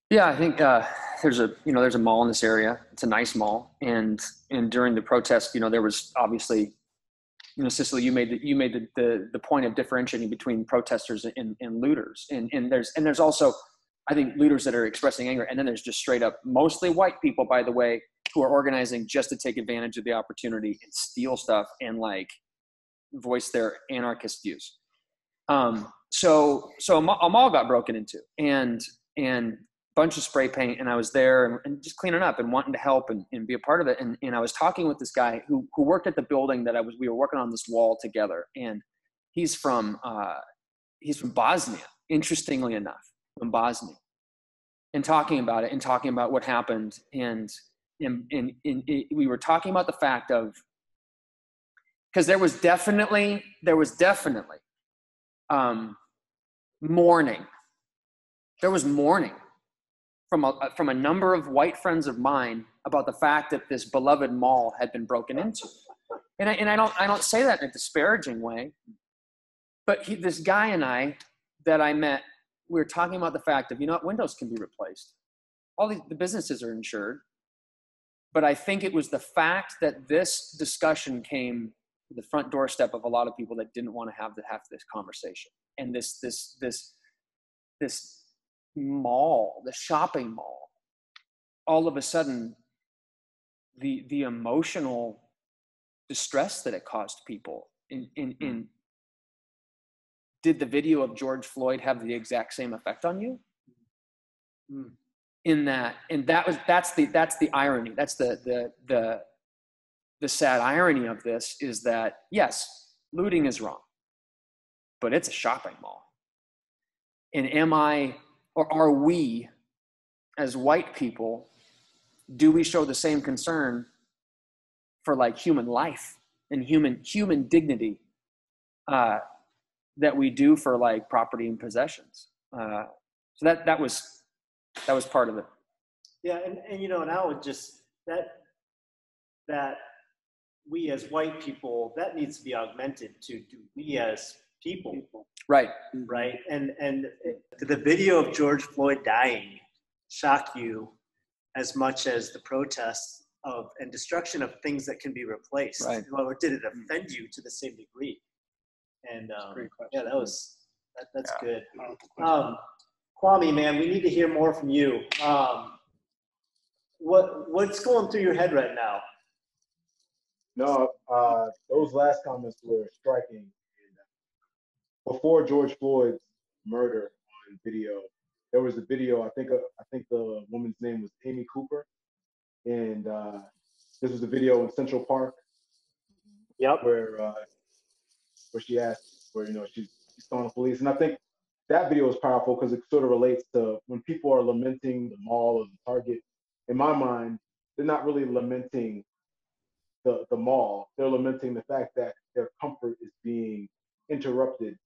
Yeah, I think there's a mall in this area. It's a nice mall. And during the protest, there was obviously, Cicely, you made the point of differentiating between protesters and looters. And there's also, I think, looters that are expressing anger. And then there's just straight up, mostly white people, by the way, who are organizing just to take advantage of the opportunity and steal stuff and voice their anarchist views. So a mall got broken into, and bunch of spray paint, and I was there and just cleaning up and wanting to help and be a part of it. And I was talking with this guy who worked at the building that we were working on this wall together. And he's from Bosnia, interestingly enough, from Bosnia, and talking about it and talking about what happened. And we were talking about the fact of, because there was definitely mourning. There was mourning from a number of white friends of mine about the fact that this beloved mall had been broken into. And I don't say that in a disparaging way, but this guy and I that I met, we were talking about the fact of, windows can be replaced. All the businesses are insured. But I think it was the fact that this discussion came to the front doorstep of a lot of people that didn't want to have this conversation. And this mall, the shopping mall, all of a sudden, the emotional distress that it caused people in did the video of George Floyd have the exact same effect on you? In that, and that's the irony. That's the sad irony of this is that, yes, looting is wrong, but it's a shopping mall. And are we, as white people, do we show the same concern for like human life and human dignity that we do for like property and possessions? So that was part of it. Yeah, and and I would just that we as white people, that needs to be augmented to we as people. Right. And did the video of George Floyd dying shock you as much as the protests of and destruction of things that can be replaced? Right. Or did it offend you to the same degree? And yeah, that's good. Kwame, man, we need to hear more from you. What's going through your head right now? No, those last comments were striking. Before George Floyd's murder on video, there was a video. I think the woman's name was Amy Cooper, and this was a video in Central Park. Yep. Where she asked, she's calling the police, and I think that video is powerful because it sort of relates to when people are lamenting the mall or the Target. In my mind, they're not really lamenting the mall. They're lamenting the fact that their comfort is being interrupted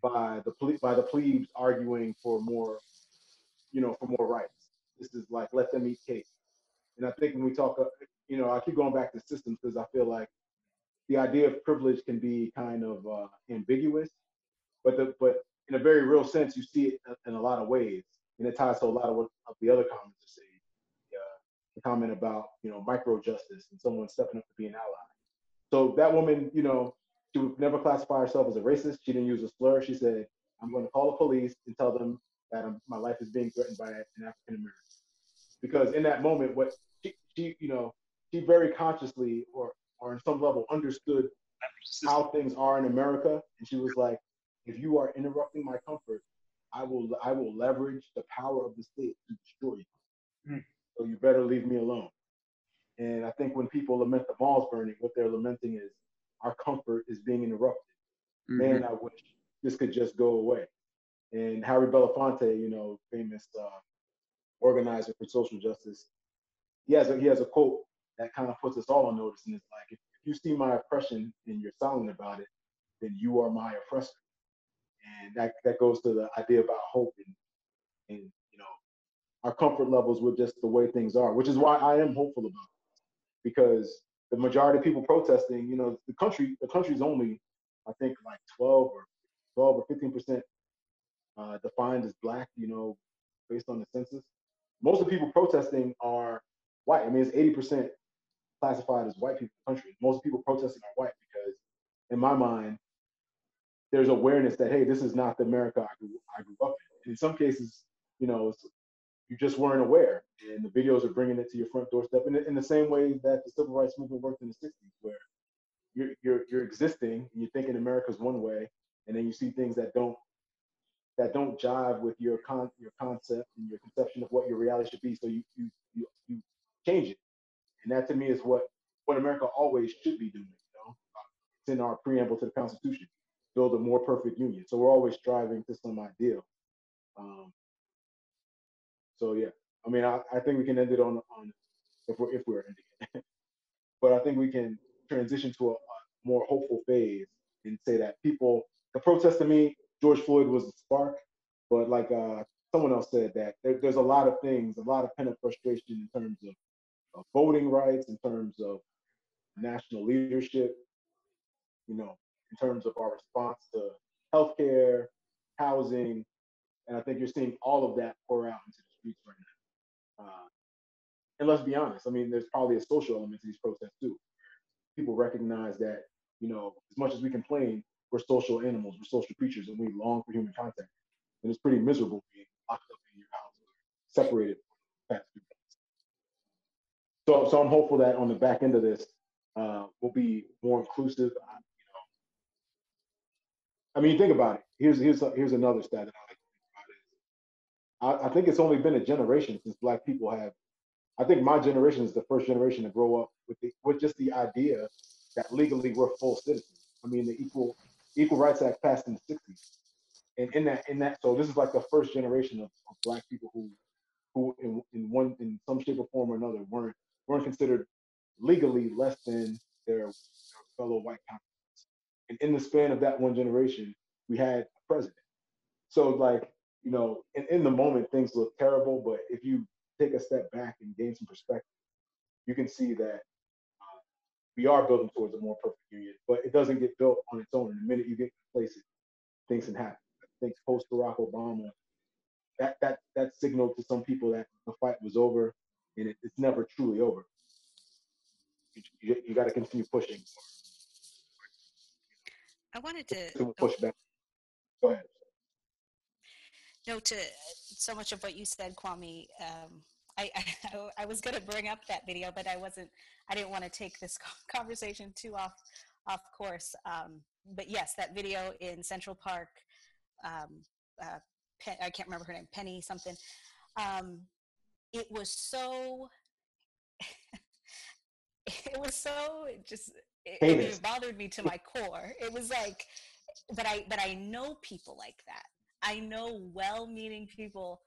by the plebes arguing for more, for more rights. This is like, let them eat cake. And I think when we talk, I keep going back to systems because I feel like the idea of privilege can be kind of ambiguous, but in a very real sense, you see it in a lot of ways, and it ties to a lot of what the other comments are saying. The comment about micro justice and someone stepping up to be an ally. So that woman, she would never classify herself as a racist. She didn't use a slur. She said, "I'm going to call the police and tell them that my life is being threatened by an African American." Because in that moment, what she very consciously or on some level understood how things are in America, and she was like, "If you are interrupting my comfort, I will leverage the power of the state to destroy you. So you better leave me alone." And I think when people lament the malls burning, what they're lamenting is our comfort is being interrupted. Man, I wish this could just go away. And Harry Belafonte, famous organizer for social justice, he has a quote that kind of puts us all on notice, and it's like, if you see my oppression and you're silent about it, then you are my oppressor. And that goes to the idea about hope and our comfort levels with just the way things are, which is why I am hopeful about it. Because the majority of people protesting, the country's only, I think, like 12 or 15% defined as Black, based on the census. Most of the people protesting are white. I mean, it's 80% classified as white people in the country. Most people protesting are white because, in my mind, there's awareness that, hey, this is not the America I grew up in. And in some cases, you just weren't aware, and the videos are bringing it to your front doorstep in the same way that the civil rights movement worked in the 60s, where you're existing, and you're thinking America's one way, and then you see things that don't jive with your concept and your conception of what your reality should be. So you change it, and that to me is what America always should be doing. It's in our preamble to the Constitution: build a more perfect union. So we're always striving to some ideal. So yeah, I mean, I think we can end it on if we're ending it, but I think we can transition to a more hopeful phase and say that the protest to me, George Floyd was a spark, but like someone else said, that there's a lot of things, a lot of pent up frustration in terms of voting rights, in terms of national leadership, in terms of our response to healthcare, housing, and I think you're seeing all of that pour out into the streets right now. And let's be honest, I mean, there's probably a social element to these protests too. People recognize that, as much as we complain, we're social animals, we're social creatures, and we long for human contact. And it's pretty miserable being locked up in your house, separated for the past few months. So I'm hopeful that on the back end of this, we'll be more inclusive. I mean, think about it. Here's another stat that I like to think about is I think it's only been a generation since Black people have. I think my generation is the first generation to grow up with just the idea that legally we're full citizens. I mean, the Equal Rights Act passed in the '60s, and in that, so this is like the first generation of Black people who in some shape or form or another weren't considered legally less than their fellow white counterparts. And in the span of that one generation, we had a president. So like, in the moment things look terrible, but if you take a step back and gain some perspective, you can see that we are building towards a more perfect union, but it doesn't get built on its own. And the minute you get complacent, things can happen. I think post Barack Obama, that signaled to some people that the fight was over, and it's never truly over. You got to continue pushing. I wanted to push back. Go ahead. No, to so much of what you said, Kwame. I was going to bring up that video, but I didn't want to take this conversation too off course. But yes, that video in Central Park, I can't remember her name, Penny something. It was so, it bothered me to my core. It was like, but I know people like that. I know well-meaning people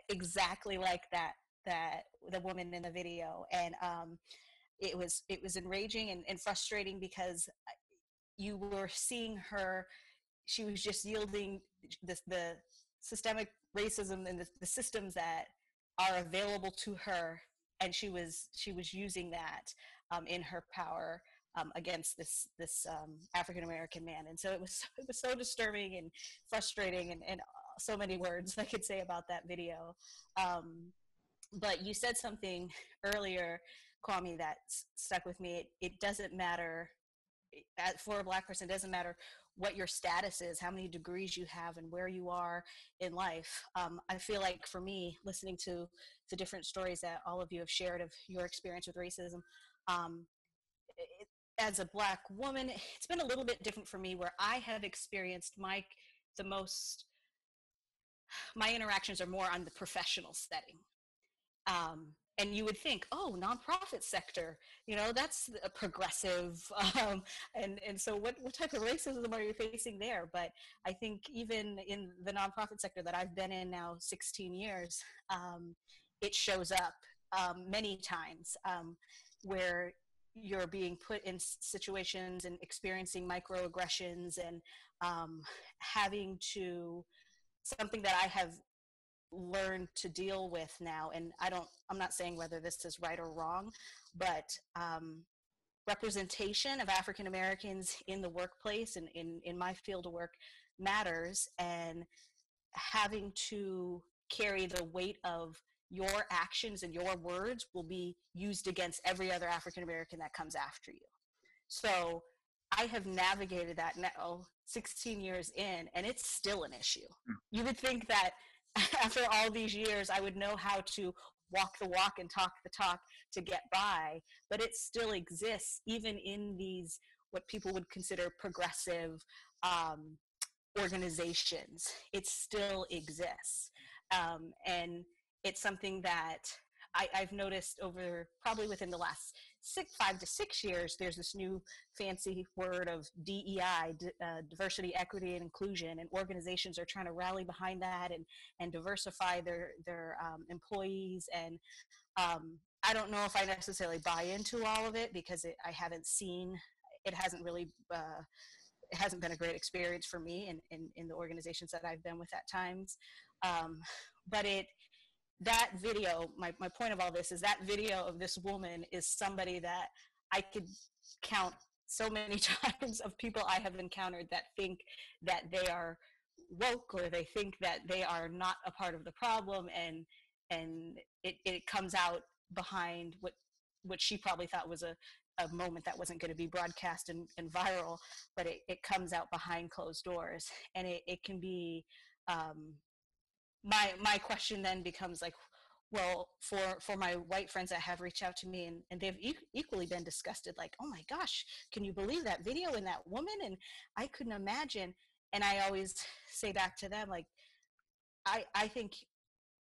exactly like that the woman in the video, and it was enraging and frustrating because you were seeing her. She was just yielding the systemic racism and the systems that are available to her, and she was using that in her power against this African American man. And so it was so disturbing and frustrating, and so many words I could say about that video. But you said something earlier, Kwame, that stuck with me. It doesn't matter, for a Black person, it doesn't matter what your status is, how many degrees you have, and where you are in life. I feel like for me, listening to the different stories that all of you have shared of your experience with racism, as a Black woman, it's been a little bit different for me, where I have experienced my interactions are more on the professional setting. And you would think, oh, nonprofit sector, that's a progressive. And so what type of racism are you facing there? But I think even in the nonprofit sector that I've been in now 16 years, it shows up many times where you're being put in situations and experiencing microaggressions and having to, something that I have learned to deal with now, and I'm not saying whether this is right or wrong, but representation of African Americans in the workplace and in my field of work matters, and having to carry the weight of your actions and your words will be used against every other African American that comes after you. So I have navigated that now 16 years in, and it's still an issue. You would think that after all these years, I would know how to walk the walk and talk the talk to get by, but it still exists even in these what people would consider progressive organizations. It still exists. And it's something that I've noticed over probably within the last 5 to 6 years, there's this new fancy word of DEI, diversity, equity, and inclusion, and organizations are trying to rally behind that and diversify their employees. And I don't know if I necessarily buy into all of it because I haven't seen, it hasn't really, it hasn't been a great experience for me in the organizations that I've been with at times. But that video, my point of all this is that video of this woman is somebody that I could count so many times of people I have encountered that think that they are woke, or they think that they are not a part of the problem, and it comes out behind what she probably thought was a moment that wasn't going to be broadcast and viral, but it comes out behind closed doors. And it can be, my question then becomes like, well, for my white friends that have reached out to me and they've equally been disgusted, like, oh my gosh, can you believe that video and that woman? And I couldn't imagine. And I always say back to them, like, I think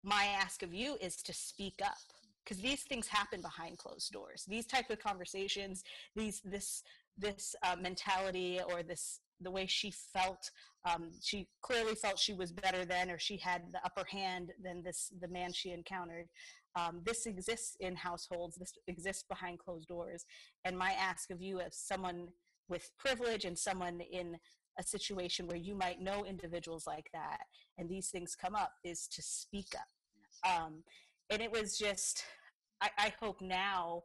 my ask of you is to speak up, because these things happen behind closed doors. These type of conversations, this mentality, or the way she felt, she clearly felt she was better than, or she had the upper hand than the man she encountered. This exists in households. This exists behind closed doors. And my ask of you, as someone with privilege and someone in a situation where you might know individuals like that, and these things come up, is to speak up. And it was just, I hope now,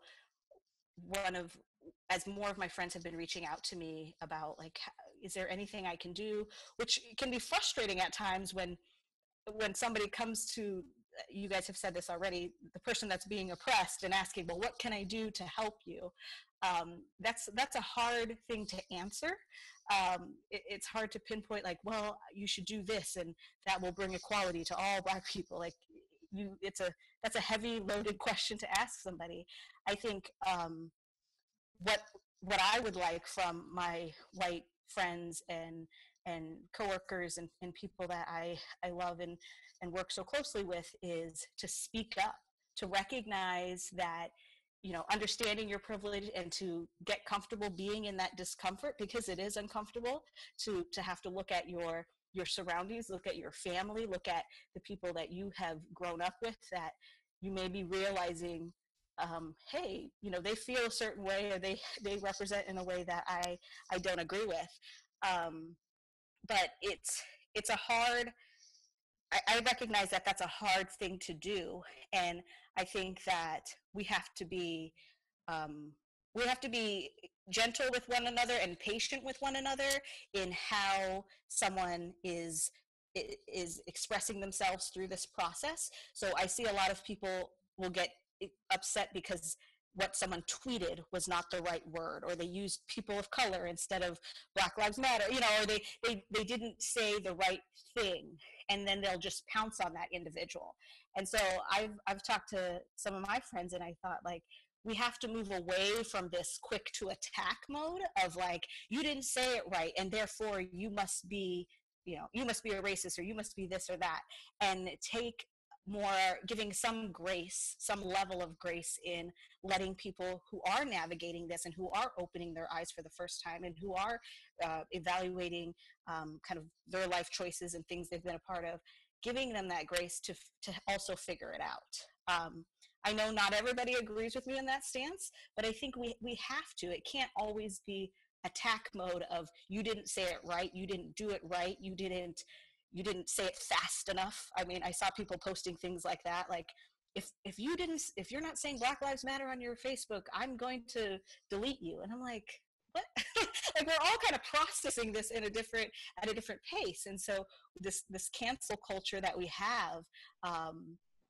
as more of my friends have been reaching out to me about, like, is there anything I can do, which can be frustrating at times when somebody comes to, you guys have said this already, the person that's being oppressed, and asking, well, what can I do to help you? That's a hard thing to answer. It's hard to pinpoint, like, well, you should do this, and that will bring equality to all Black people. Like, that's a heavy loaded question to ask somebody. I think what I would like from my white friends and coworkers and people that I love and work so closely with is to speak up, to recognize that, you know, understanding your privilege, and to get comfortable being in that discomfort, because it is uncomfortable to have to look at your surroundings, look at your family, look at the people that you have grown up with, that you may be realizing, hey, you know, they feel a certain way, or they represent in a way that I don't agree with. But it's a hard, I recognize that that's a hard thing to do. And I think that we have to be gentle with one another and patient with one another in how someone is expressing themselves through this process. So I see a lot of people will get upset because what someone tweeted was not the right word, or they used people of color instead of Black Lives Matter, you know, or they didn't say the right thing, and then they'll just pounce on that individual. And so I've talked to some of my friends, and I thought, like, we have to move away from this quick to attack mode of, like, you didn't say it right, and therefore you must be, you know, you must be a racist, or you must be this or that, and take more, giving some grace, some level of grace in letting people who are navigating this, and who are opening their eyes for the first time, and who are evaluating kind of their life choices and things they've been a part of, giving them that grace to also figure it out. I know not everybody agrees with me in that stance, but I think we have to. It can't always be attack mode of, you didn't say it right, you didn't do it right, you didn't say it fast enough. I mean, I saw people posting things like that, like, if you're not saying Black Lives Matter on your Facebook, I'm going to delete you. And I'm like, what? Like, we're all kind of processing this at a different pace. And so this cancel culture that we have,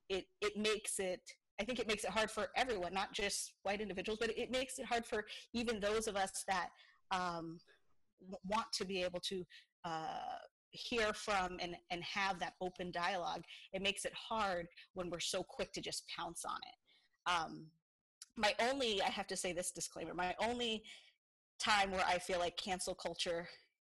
it makes it, I think it makes it hard for everyone, not just white individuals, but it makes it hard for even those of us that want to be able to hear from and have that open dialogue. It makes it hard when we're so quick to just pounce on it. I have to say this disclaimer, my only time where I feel like cancel culture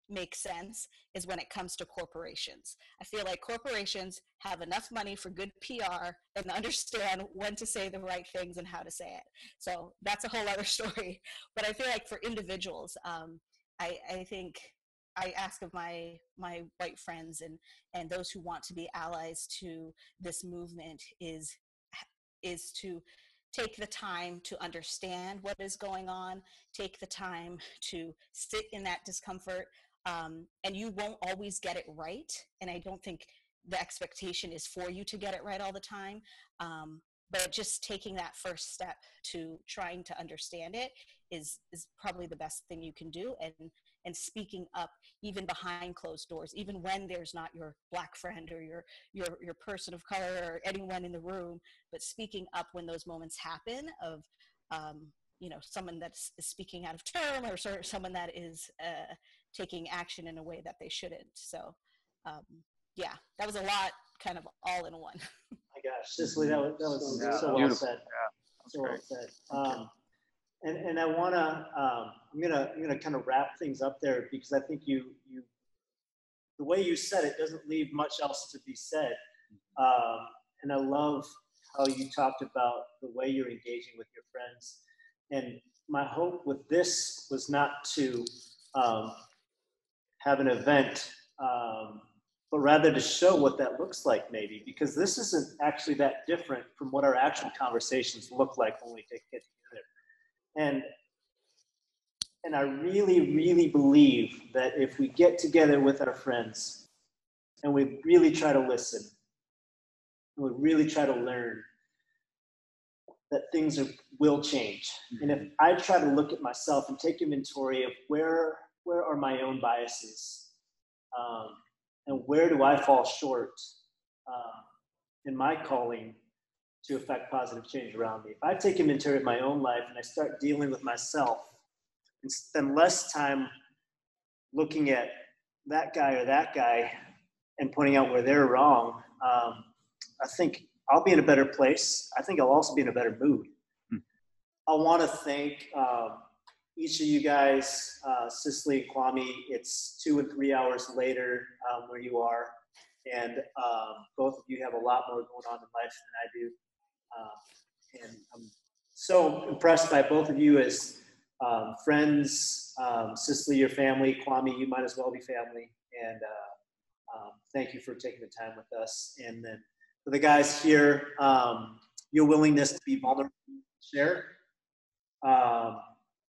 makes sense is when it comes to corporations. I feel like corporations have enough money for good PR and understand when to say the right things and how to say it. So that's a whole other story. But I feel like for individuals, I think I ask of my white friends and those who want to be allies to this movement is to take the time to understand what is going on, take the time to sit in that discomfort, and you won't always get it right. And I don't think the expectation is for you to get it right all the time. But just taking that first step to trying to understand it is probably the best thing you can do. And speaking up even behind closed doors, even when there's not your Black friend or your person of color or anyone in the room, but speaking up when those moments happen of, someone that's speaking out of term or someone that is taking action in a way that they shouldn't. So yeah, that was a lot kind of all in one. My gosh, Cicely, that was Yeah. so well said. So well great. said. And I want to, I'm gonna kind of wrap things up there because I think you the way you said it doesn't leave much else to be said. And I love how you talked about the way you're engaging with your friends. And my hope with this was not to have an event, but rather to show what that looks like maybe, because this isn't actually that different from what our actual conversations look like when we get together. And I really, really believe that if we get together with our friends and we really try to listen, and we really try to learn, that things will change. And if I try to look at myself and take inventory of where are my own biases, and where do I fall short in my calling to affect positive change around me. If I take inventory of my own life and I start dealing with myself and spend less time looking at that guy or that guy and pointing out where they're wrong, I think I'll be in a better place. I think I'll also be in a better mood. I want to thank each of you guys, Cicely and Kwame. It's 2 and 3 hours later where you are. And both of you have a lot more going on in life than I do. And I'm so impressed by both of you as friends. Cicely, your family. Kwame, you might as well be family. And thank you for taking the time with us. And then for the guys here, your willingness to be vulnerable, share.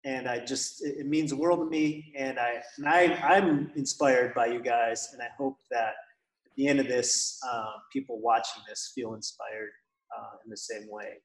And it means the world to me. And I'm inspired by you guys. And I hope that at the end of this, people watching this feel inspired in the same way.